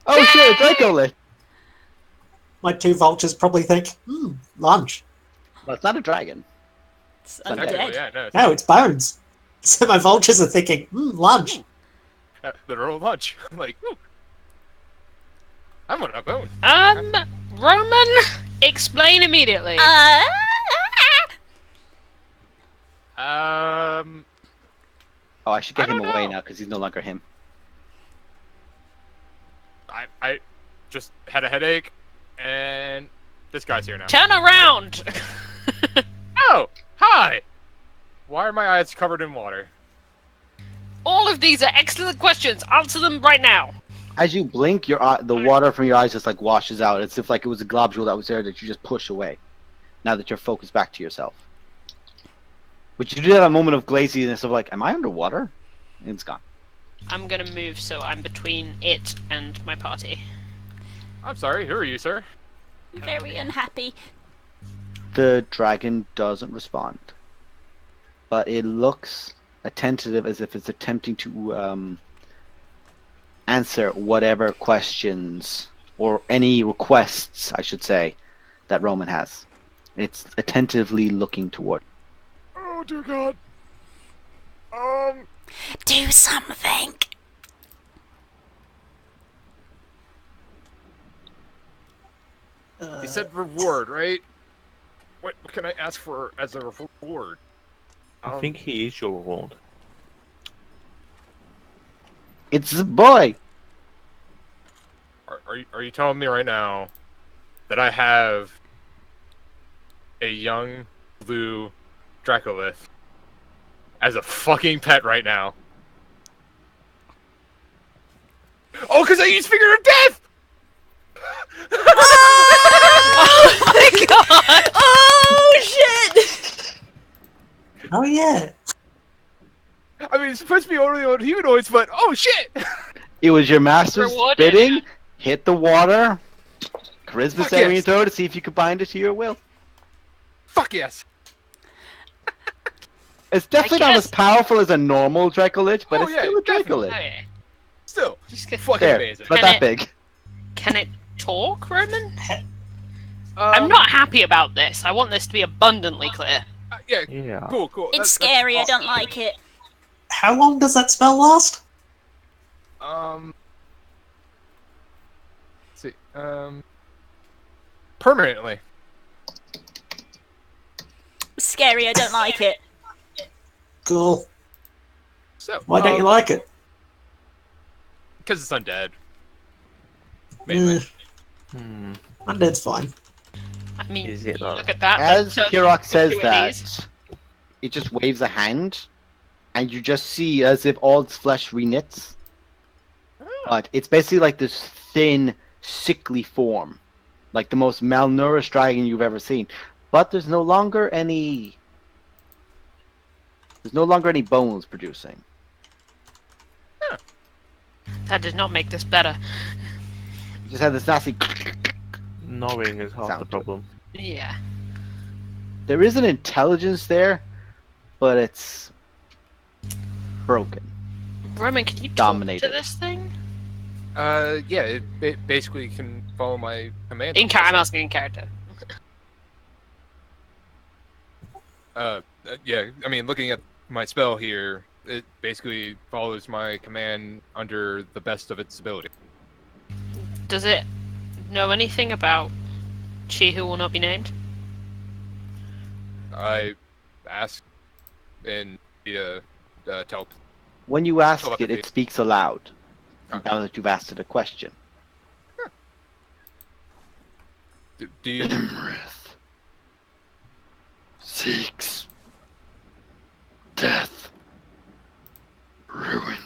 Oh shit, a Draco Lich! My two vultures probably think, lunch. Well, it's not a dragon. It's Technically, undead. yeah, no. No, it's bones. So my vultures are thinking, lunch. Literal lunch. I'm like, ooh. I want a bone. Roman, explain immediately. Oh, I should get I him don't away know. now because he's no longer him. I just had a headache, and this guy's here now. Turn around. Oh, hi! Why are my eyes covered in water? All of these are excellent questions. Answer them right now. As you blink, the water from your eyes just like washes out. It's if like it was a globule that was there that you just push away. Now that you're focused back to yourself. But you do have a moment of glaziness of like, am I underwater? And it's gone. I'm gonna move so I'm between it and my party. I'm sorry, who are you, sir? Very unhappy. The dragon doesn't respond, but it looks attentive as if it's attempting to answer whatever questions or any requests, I should say, that Roman has. It's attentively looking toward. Oh dear God. Do something. You said reward, right? What can I ask for as a reward? I think he is your reward. It's a boy. Are you telling me right now that I have a young blue Dracolith as a fucking pet right now? Oh, because I use Finger of Death! Oh my god! Oh shit! Oh yeah. I mean, it's supposed to be only on humanoids, but oh shit! It was your master's Rewarded. bidding. Hit the water. Charisma Fuck saving yes. throw to see if you can bind it to your will. Fuck yes! It's definitely not guess- as powerful as a normal Dracolich, but Oh, it's yeah, still a definitely. Dracolich. Okay. Still, Just get- fucking There, amazing. but Can that it- big. Can it talk, Roman? I'm not happy about this. I want this to be abundantly clear. Yeah, Yeah. cool. It's scary. I don't like it. How long does that spell last? Let's see. Permanently. Scary. I don't like it. Cool. So, Why don't you like it? Because it's undead. Mainly. Undead's fine. I mean, Is it, though? look at that. As That's Kirok says two of that, these. it just waves a hand, and you just see as if all its flesh reknits. But it's basically like this thin, sickly form, like the most malnourished dragon you've ever seen. But there's no longer any. There's no longer any bones producing. That did not make this better. You just have this nasty. Knowing is half Sound the to it. problem. Yeah. There is an intelligence there, but it's broken. Roman, can you talk Dominated. to this thing? Yeah, it basically can follow my command. I'm asking in character. Yeah, I mean, looking at my spell here, it basically follows my command under the best of its ability. Does it know anything about she who will not be named? I asked in the tele. When you ask it, Telepathy. it speaks aloud. Okay. Now that you've asked it a question. Do you? Imrith seeks death, ruin,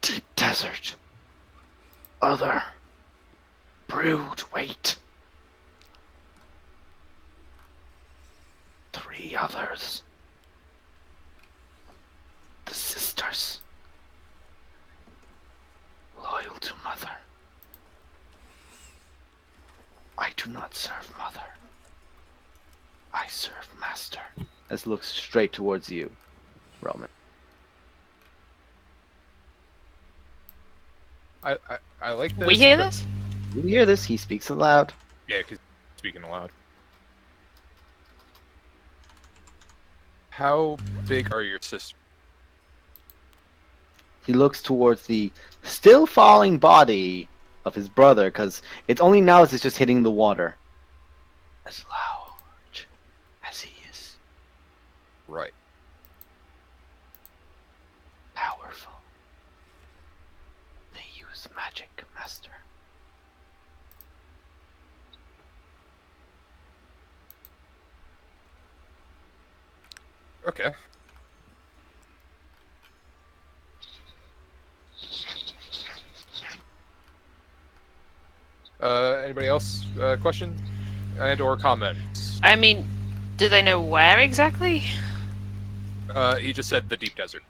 deep desert, other, brood wait. 3 others. The sisters. Loyal to mother. I do not serve mother. I serve master. As it looks straight towards you, Roman. I like this. We hear this? You hear this? He speaks aloud. Yeah, because speaking aloud. How big are your sisters? He looks towards the still falling body of his brother, because it's only now as it's just hitting the water. As large as he is. Right. Powerful. They use magic, master. Okay. Anybody else? Question and or comments? I mean, do they know where exactly? He just said the deep desert.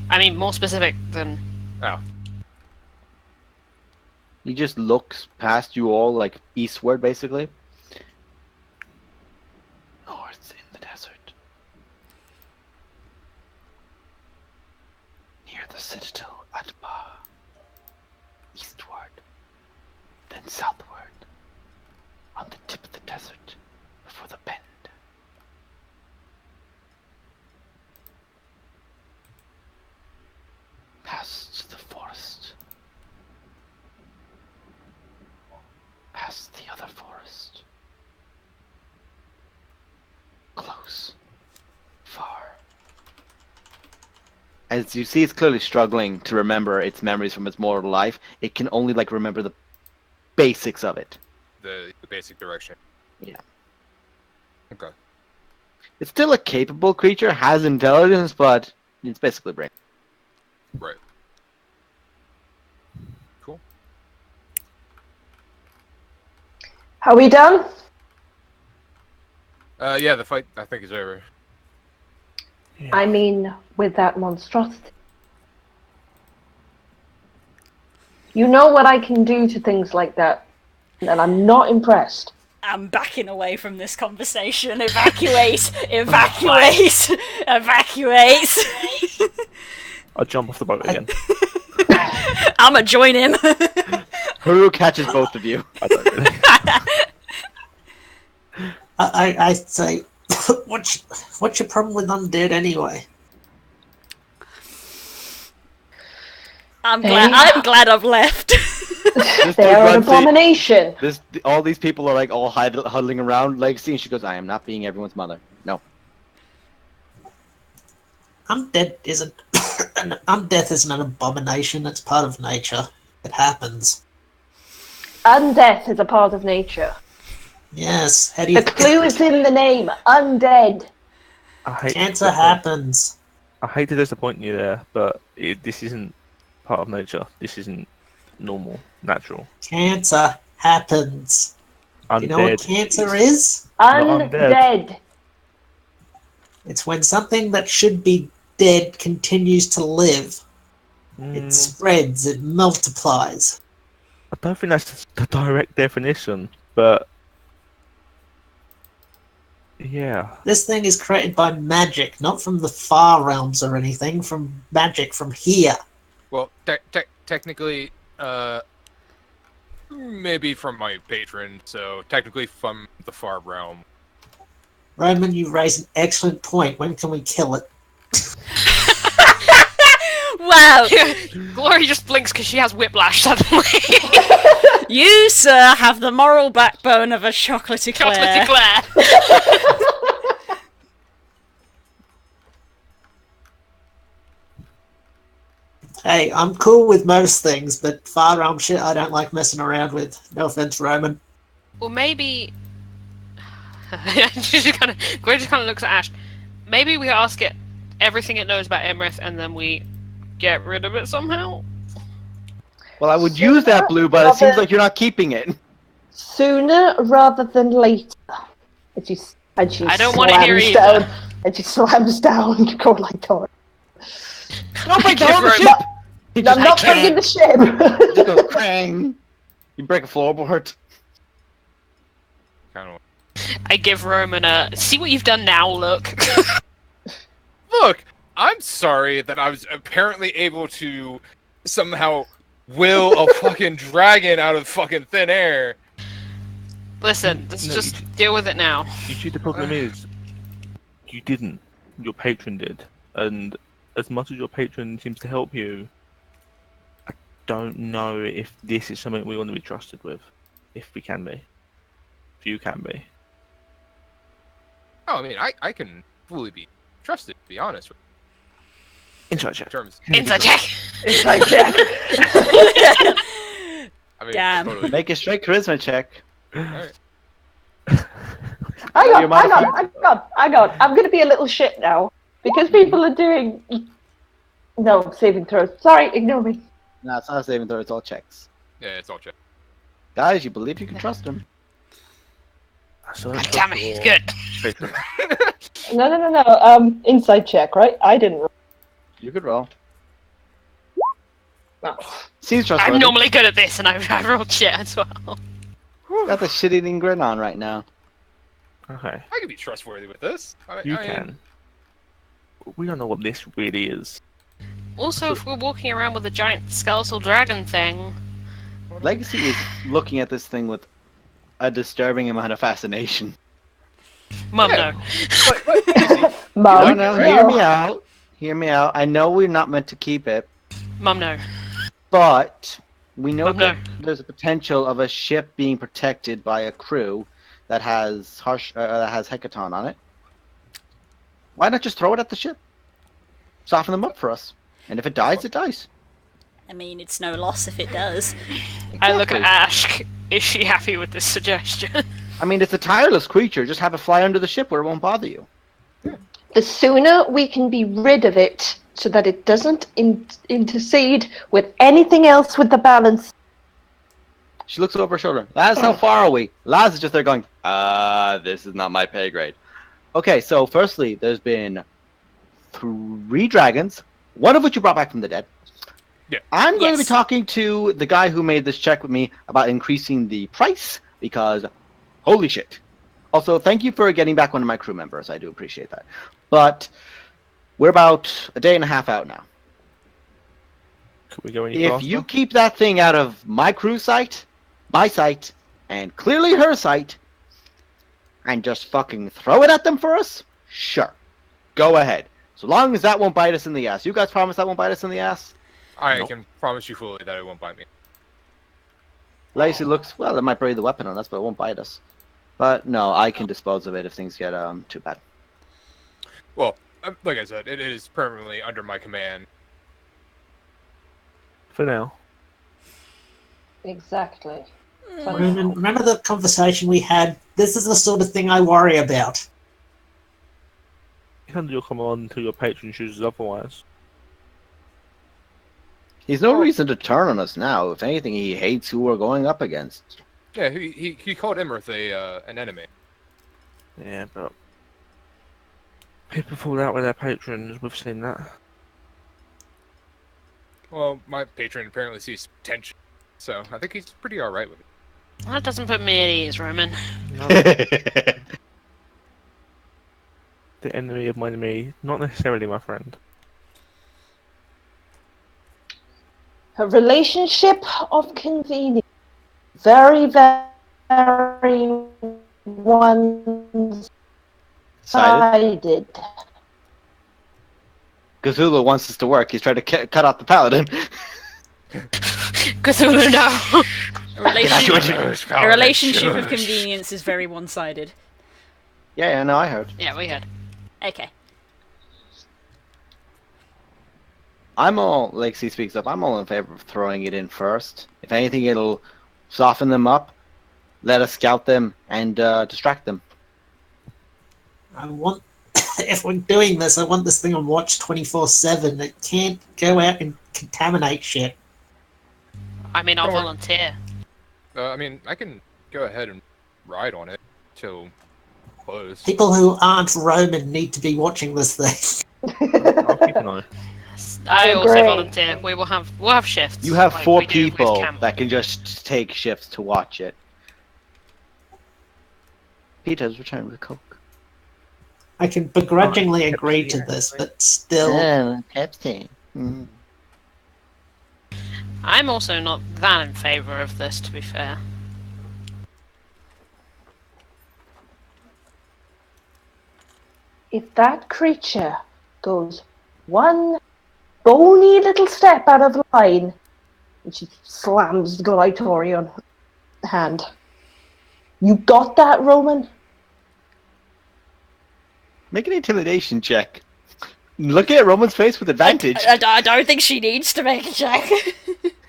I mean, more specific than. Oh. He just looks past you all, like eastward, basically. North in the desert. Near the citadel Atba. Eastward. Then southward. On the tip of the desert. Before the bend. Past the forest. Past the other forest. Close. Far. As you see, it's clearly struggling to remember its memories from its mortal life. It can only like remember the basics of it. The basic direction. Yeah. Okay. It's still a capable creature, has intelligence, but it's basically brain. Right. Cool. Are we done? Yeah, the fight I think is over. Yeah. I mean, with that monstrosity. You know what I can do to things like that, and I'm not impressed. I'm backing away from this conversation. Evacuate! Evacuate! Evacuate! I'll jump off the boat again. I'ma join him. Haru catches both of you. I don't really. I say, what's your problem with undead anyway? I'm glad I've left. They're an abomination. All these people are like all huddling around Legacy, and she goes, "I am not being everyone's mother." No. Undead isn't. Undeath isn't an abomination. It's part of nature. It happens. Undeath is a part of nature. Yes. How do you? The clue is in the name. Undead. Cancer happens. I hate to disappoint you there, but this isn't part of nature. This isn't normal, natural. Cancer happens. Undead. You know what cancer is? Undead. It's when something that should be dead continues to live. It spreads, it multiplies. I don't think that's the direct definition, but yeah. This thing is created by magic, not from the far realms or anything, from magic from here. Well, technically, maybe from my patron, so technically from the far realm. Roman, you raise an excellent point. When can we kill it? Wow! Glory just blinks because she has whiplash suddenly. You, sir, have the moral backbone of a chocolate eclair. Chocolate eclair. Hey, I'm cool with most things, but far realm shit I don't like messing around with. No offense, Roman. Well, maybe. Glory just kind of looks at Ash. Maybe we ask it everything it knows about Emrith, and then we get rid of it somehow. Well, I would use that blue, but it seems like you're not keeping it. Sooner rather than later. And she I don't want to hear slams either. down, and she slams down to go like Tor. Don't break the Give whole her a- ship! I'm not breaking the ship. Just goes crang. You break a floorboard. Kind of. I give Roman a see what you've done now. Look. Look, I'm sorry that I was apparently able to somehow will a fucking dragon out of fucking thin air. Listen, let's No, just deal with it now. You see, the problem is, you didn't. Your patron did. And as much as your patron seems to help you, I don't know if this is something we want to be trusted with. If we can be. If you can be. Oh, I mean, I can fully be trusted, to be honest with Inside you. check. In terms, Inside check. Inside check. I mean, Damn. totally. Make a straight charisma check. Alright. Hang on. I'm going to be a little shit now. Because people are doing... No, saving throws. Sorry, ignore me. No, it's not a saving throw, it's all checks. Yeah, it's all check. Guys, you believe you can trust him. God damn it, he's good. Patron. No. Inside check, right? I didn't roll. You could roll. Seems trustworthy. I'm normally good at this, and I rolled shit as well. Got the shit-eating grin on right now. Okay, I can be trustworthy with this. you can. We don't know what this really is. Also, if we're walking around with a giant skeletal dragon thing, Legacy is looking at this thing with a disturbing amount of fascination. Mum, Yeah. no. Mum, No, hear me out. Hear me out. I know we're not meant to keep it, Mum, no. but we know Mum, that no. there's a potential of a ship being protected by a crew that has Hecaton on it. Why not just throw it at the ship? Soften them up for us. And if it dies, it dies. I mean, it's no loss if it does. I look at Exactly. Ash. Is she happy with this suggestion? I mean, it's a tireless creature. Just have it fly under the ship where it won't bother you. the sooner we can be rid of it so that it doesn't intercede with anything else with the balance. She looks over her shoulder. Laz, how far are we? Laz is just there going, this is not my pay grade. Okay, so firstly, there's been 3 dragons, one of which you brought back from the dead. Yeah. I'm going to be Yes. talking to the guy who made this check with me about increasing the price because holy shit. Also, thank you for getting back one of my crew members. I do appreciate that. But we're about a day and a half out now. Could we go any If faster? you keep that thing out of my crew sight, my sight, and clearly her sight, and just fucking throw it at them for us, sure. Go ahead. So long as that won't bite us in the ass. You guys promise that won't bite us in the ass? I Nope. can promise you fully that it won't bite me. Lacey looks, well, it might breathe the weapon on us, but it won't bite us. But no, I can dispose of it if things get too bad. Well, like I said, it is permanently under my command. For now. Exactly. Ronan, remember the conversation we had? This is the sort of thing I worry about. It's under your command until your patron chooses otherwise. He's no reason to turn on us now. If anything, he hates who we're going up against. Yeah, he called Imrith an enemy. Yeah, but people fall out with their patrons. We've seen that. Well, my patron apparently sees potential, so I think he's pretty alright with it. That doesn't put me at ease, Roman. The enemy of my enemy, not necessarily my friend. A relationship of convenience. Very, very one-sided. Cthulhu wants us to work. He's trying to cut out the paladin. Cthulhu, no! A relationship of convenience is very one-sided. Yeah, no, I heard. Yeah, we had. Okay. I'm all, like C speaks up, I'm all in favor of throwing it in first. If anything, it'll soften them up, let us scout them, and distract them. I want, if we're doing this, I want this thing on watch 24/7. It can't go out and contaminate shit. I mean, I'll Don't worry. volunteer. I mean, I can go ahead and ride on it till close. People who aren't Roman need to be watching this thing. I'll keep an eye. I also agree. volunteer. We'll have shifts. You have like 4 we do with people camp. that can just take shifts to watch it. Peter's returned with Coke. I can begrudgingly agree to this, but still. Pepsi. I'm also not that in favour of this, to be fair. If that creature goes one bony little step out of line, and she slams the Glytorian hand. You got that, Roman? Make an intimidation check. Look at Roman's face with advantage. I don't think she needs to make a check.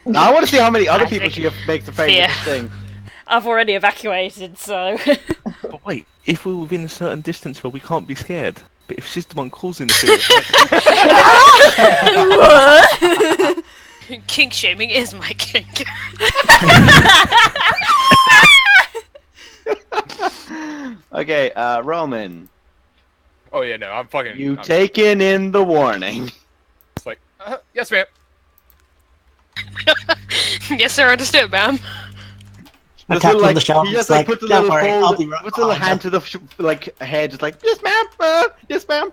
Now I want to see how many other I people think- she makes afraid Yeah. of this thing. I've already evacuated, so... But wait, if we're within a certain distance where we can't be scared, but if she's the one causing the fear, Kink shaming is my kink. Okay, Roman, Oh yeah, no, I'm fucking. you I'm taken in the warning. just like, yes, ma'am. Yes, sir, understood, ma'am. I This tap little, on the shoulder. he It's just like, puts a don't little worry, fold, I'll be right puts a little behind hand you. to the head, just like yes, ma'am, yes, ma'am.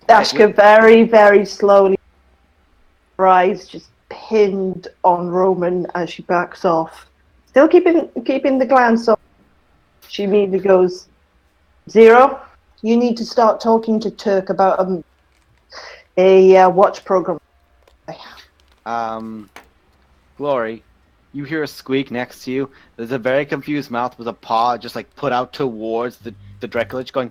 Ashka very, very slowly, her eyes just pinned on Roman as she backs off. Still keeping the glance on. She immediately goes, Zero, you need to start talking to Turk about a watch program. Glory, you hear a squeak next to you. There's a very confused mouth with a paw just like put out towards the Draculich going,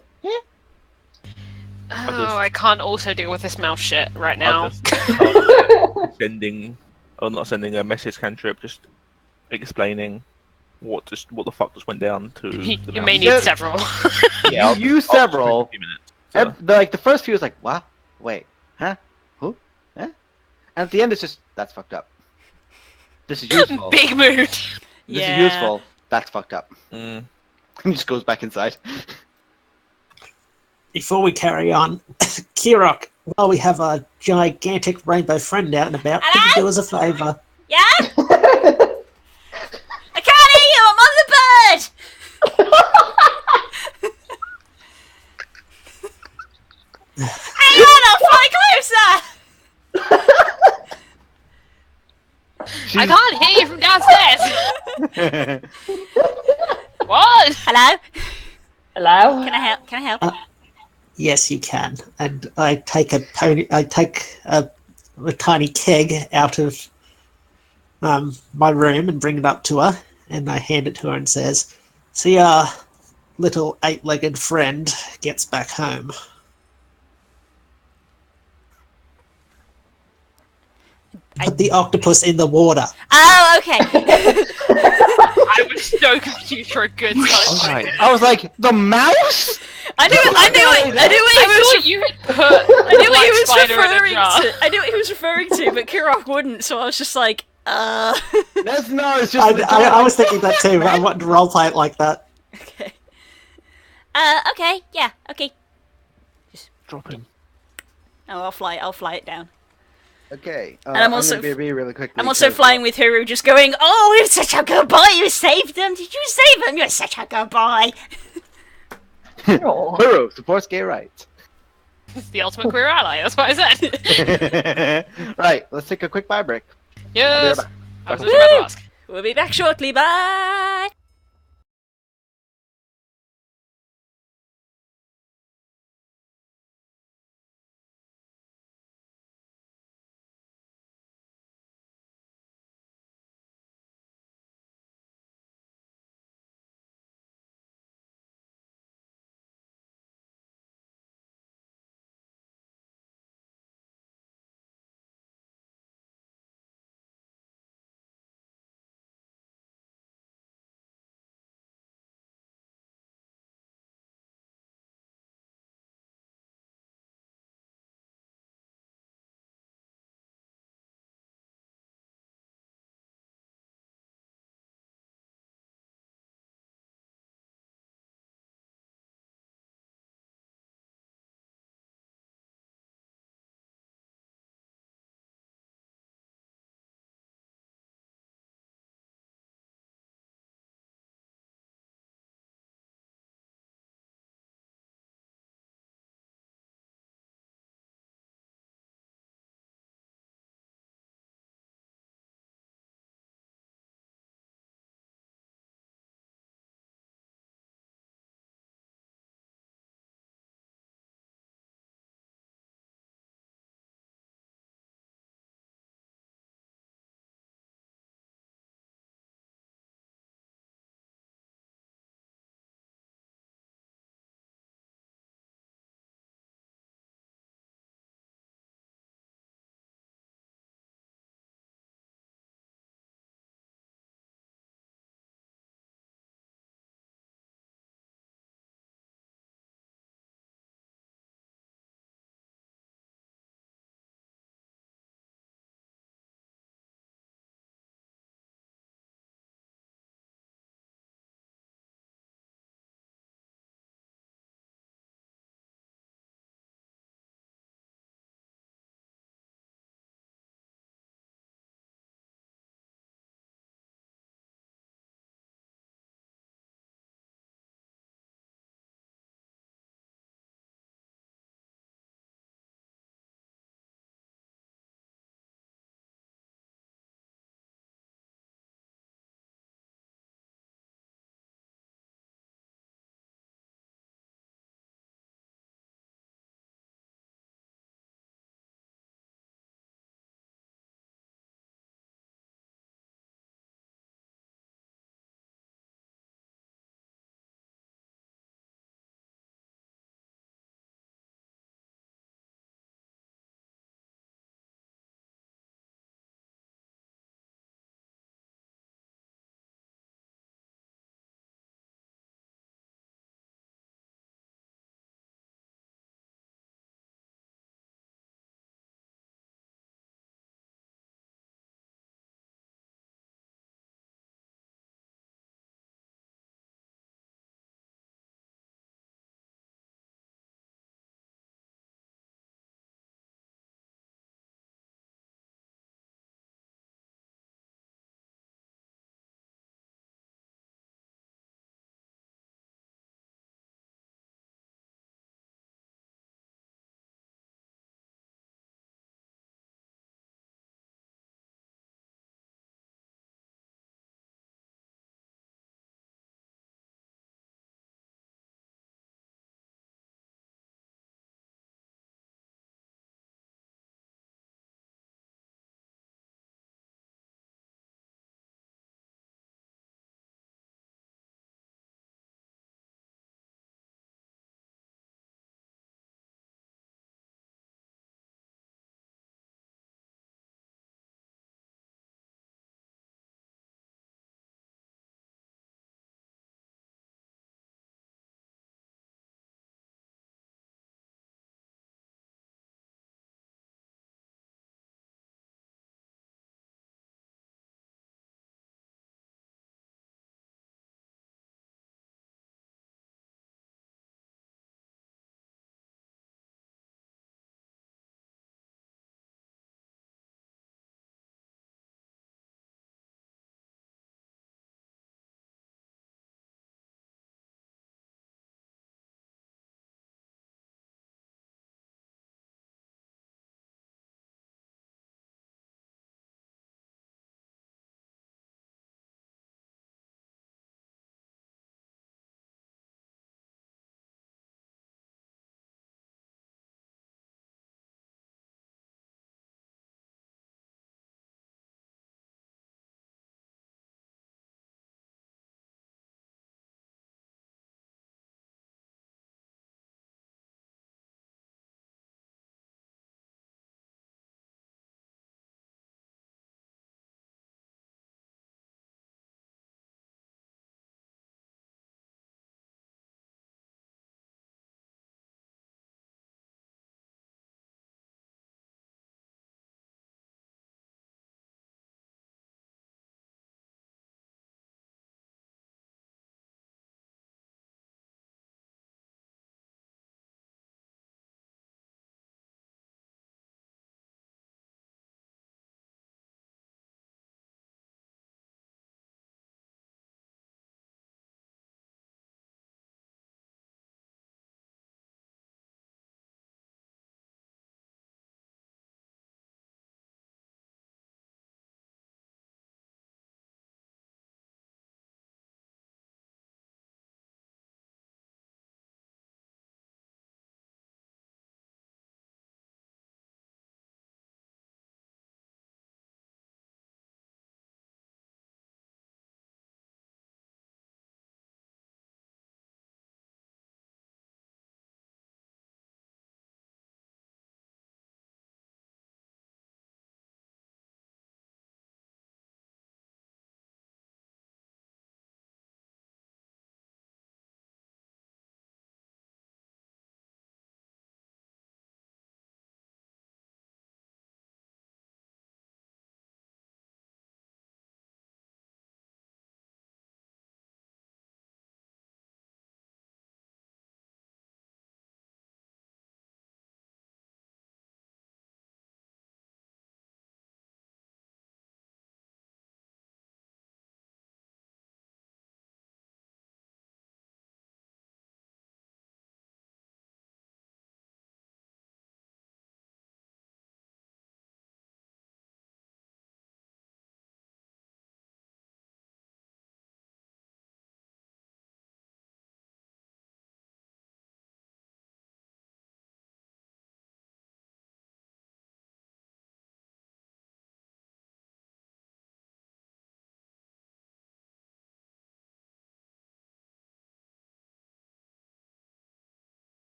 Oh, I can't also deal with this mouse shit right I'll now. just sending, or not sending a message cantrip, just explaining what the fuck just went down to the You may mouse. need Yeah. several. Yeah, I'll use just wait several. a few minutes, so. Like the first few is like, what? Wait, huh? Who? Huh? And at the end it's just, that's fucked up. This is useful. Big mood. This is useful. That's fucked up. Mm. He just goes back inside. Before we carry on, Kirok, while we have a gigantic rainbow friend out and about, could you do us a favour? Yeah? I can't hear you! I'm on the bird! Hang on, I'll fly closer! I can't hear you from downstairs. What? Hello? Hello? Can I help? Can I help? Yes, you can. And I take a tiny keg out of my room and bring it up to her, and I hand it to her and says, "See our little 8-legged friend gets back home." Put the octopus in the water. Oh, okay. I was so confused for a good time. Alright. I was like, the mouse? I knew what he was referring to. I knew what he was referring to, but Kirok wouldn't, so I was just like, That's no, it's just I was thinking that too, but I wanted to roleplay it like that. Okay. Okay, yeah, okay. Drop him. Oh, I'll fly it down. Okay. And I'm gonna also be really quick. I'm also flying with Huru, just going, oh, you're such a good boy, you saved them! Did you save them? You're such a good boy! Huru supports gay rights. It's the ultimate queer ally, that's what I said. Right, let's take a quick bye break. Yes! I'll be right I was just about to ask. We'll be back shortly, bye!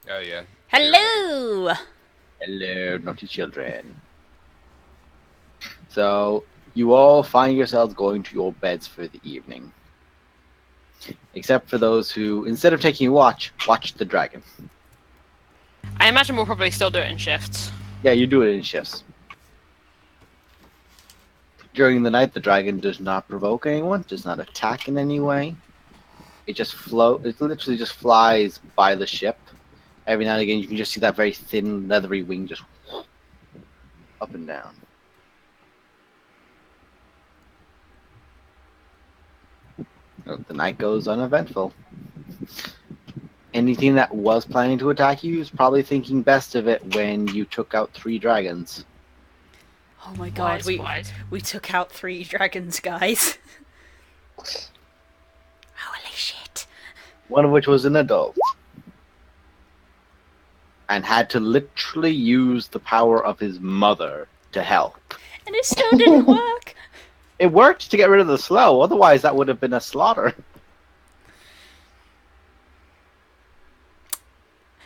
Oh yeah. Hello! Hello, naughty children. So, you all find yourselves going to your beds for the evening. Except for those who, instead of taking a watch the dragon. I imagine we'll probably still do it in shifts. Yeah, you do it in shifts. During the night, the dragon does not provoke anyone, does not attack in any way. It just it literally just flies by the ship. Every now and again, you can just see that very thin, leathery wing just up and down. The night goes uneventful. Anything that was planning to attack you is probably thinking best of it when you took out 3 dragons. Oh my god, we took out 3 dragons, guys. Holy shit. One of which was an adult. And had to literally use the power of his mother to help. And it still didn't work. It worked to get rid of the slow, otherwise that would have been a slaughter.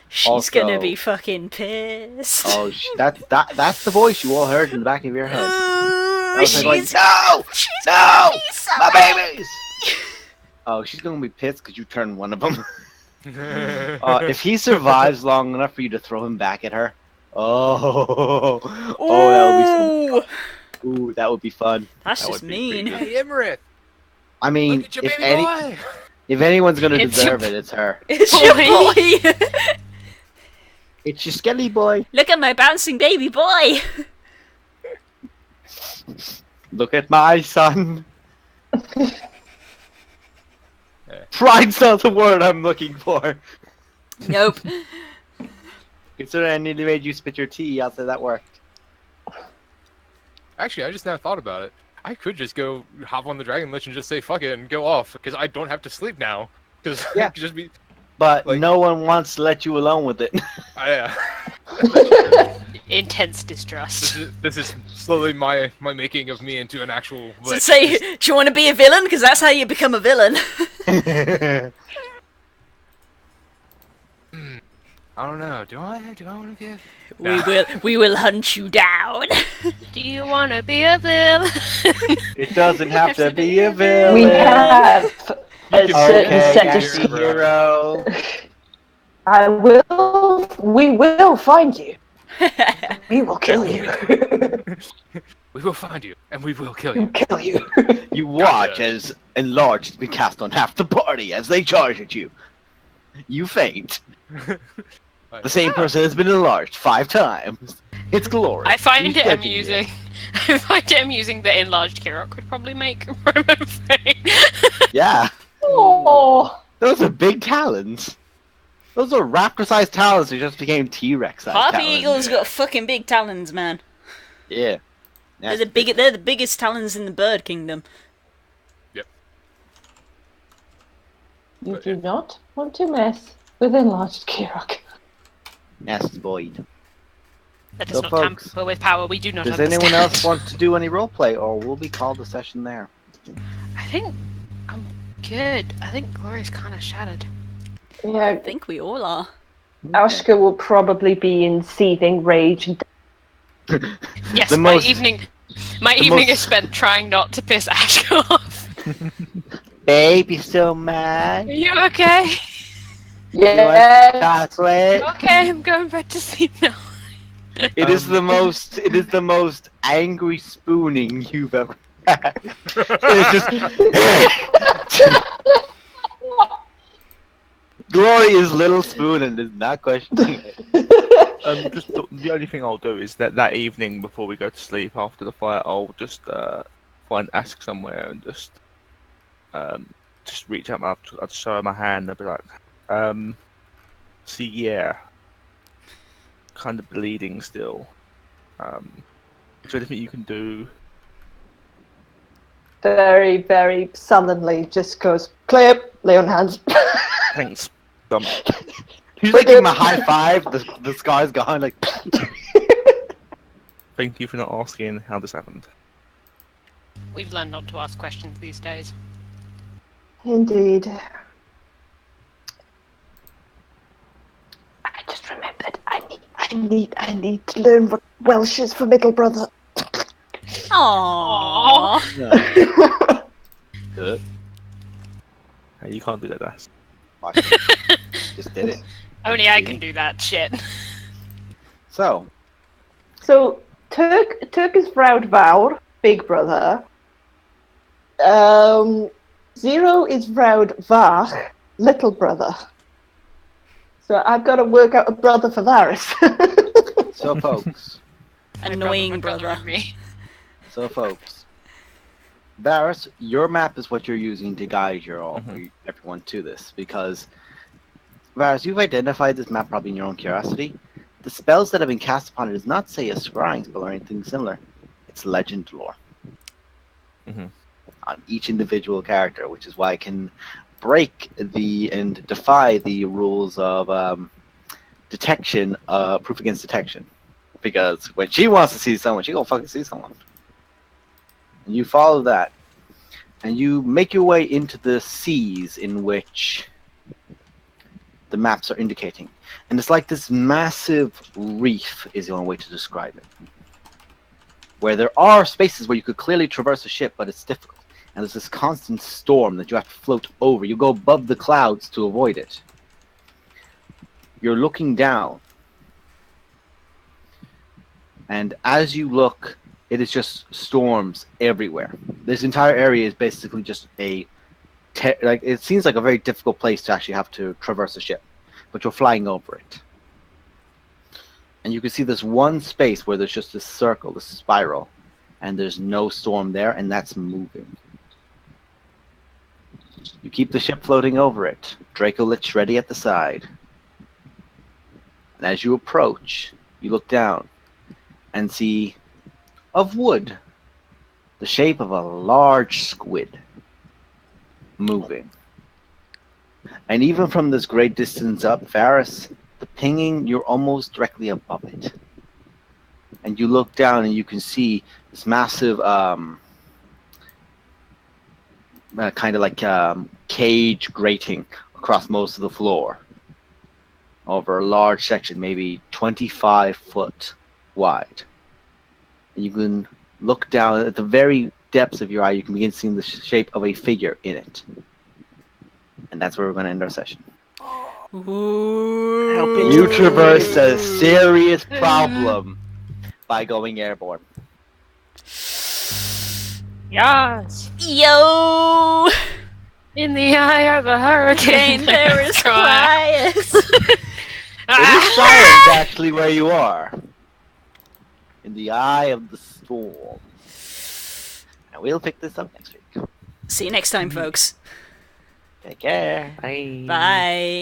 She's gonna be fucking pissed. Oh, that's the voice you all heard in the back of your head. She's no, my babies. Oh, she's gonna be pissed because you turned one of them. If he survives long enough for you to throw him back at her, that would be so. Ooh, that would be fun. That's just mean. Hey, Emmerich. I mean, Look at your baby boy. if anyone's gonna deserve it, it's her. It's your boy. It's your skelly boy. Look at my bouncing baby boy. Look at my son. Pride's not the word I'm looking for. Nope. Considering I nearly made you spit your tea, I'll say that worked. Actually, I just now thought about it. I could just go hop on the Dragon Lich and just say fuck it and go off because I don't have to sleep now. Because I could just be. But no one wants to let you alone with it. Yeah. Intense distrust. This is slowly my making of me into an actual. So say, do you want to be a villain? Because that's how you become a villain. I don't know. Do I want to be? We will hunt you down. Do you want to be a villain? It doesn't have to be a villain. We have a certain set of hero. We will find you. We will kill you. We will find you, and we will kill you. Kill you. You watch as enlarged has been cast on half the party as they charge at you. You faint. The same person has been enlarged 5 times. It's glorious. I find it amusing. I find it amusing that enlarged Kirok would probably make Roman faint. Yeah. Oh. Those are big talons. Those are raptor-sized talons who just became T-Rex-sized Harpy talons. Eagle's got fucking big talons, man. Yeah. They're the biggest talons in the bird kingdom. Yep. You do not want to mess with enlarged Kirok. Yes, Boyd. That does So, not folks, tamper with power. We do not does understand. anyone else want to do any roleplay, or will we call the session there? I think I'm good. I think Gloria's kind of shattered. Yeah, I think we all are. Ashka will probably be in seething rage. Yes, The my most- evening most- is spent trying not to piss Ashka off. Babe, you still mad? Are you okay? Yeah. Chocolate? Okay, I'm going back to sleep now. It is the most angry spooning you've ever had. It's just Glory is little spoon and is not questioning it. Just the only thing I'll do is that evening before we go to sleep after the fight, I'll just find Ask somewhere and just reach out. I'll show her my hand. I'll be like, see, yeah, kind of bleeding still. Is there anything you can do? Very, very sullenly just goes, clip, lay on hands. Thanks. He's like giving him a high five, the scar's gone, like... Thank you for not asking how this happened. We've learned not to ask questions these days. Indeed. I need to learn what Welsh is for middle brother. Aww. Good. Hey, you can't do that, Das. Watch it. Just did it. Only I can do that shit. So, So Turk is Vroud Voud, big brother. Zero is Vroud Vach, little brother. So I've got to work out a brother for Varys. so folks, Annoying My brother. and me. Varys, your map is what you're using to guide everyone to this, because Varys, you've identified this map probably in your own curiosity. The spells that have been cast upon it is not, say, a scrying spell or anything similar. It's legend lore on each individual character, which is why it can break and defy the rules of detection, proof against detection. Because when she wants to see someone, she gonna fucking see someone. And you follow that, and you make your way into the seas in which the maps are indicating. And it's like this massive reef is the only way to describe it. Where there are spaces where you could clearly traverse a ship, but it's difficult. And there's this constant storm that you have to float over. You go above the clouds to avoid it. You're looking down. And as you look, it is just storms everywhere. This entire area is basically just it seems like a very difficult place to actually have to traverse a ship. But you're flying over it. And you can see this one space where there's just this circle, this spiral, and there's no storm there, and that's moving. You keep the ship floating over it. Draco Lich ready at the side. And as you approach, you look down and see of wood the shape of a large squid moving. And even from this great distance up, Varys, the pinging, you're almost directly above it. And you look down and you can see this massive kind of like cage grating across most of the floor over a large section, maybe 25 foot wide. And you can look down at the very depths of your eye, you can begin seeing the shape of a figure in it. And that's where we're going to end our session. Ooh. You traversed a serious problem by going airborne. Yes. Yo! In the eye of a hurricane, There is quiet. It is silent, actually, where you are. In the eye of the storm. And we'll pick this up next week. See you next time, folks. Take care. Bye. Bye.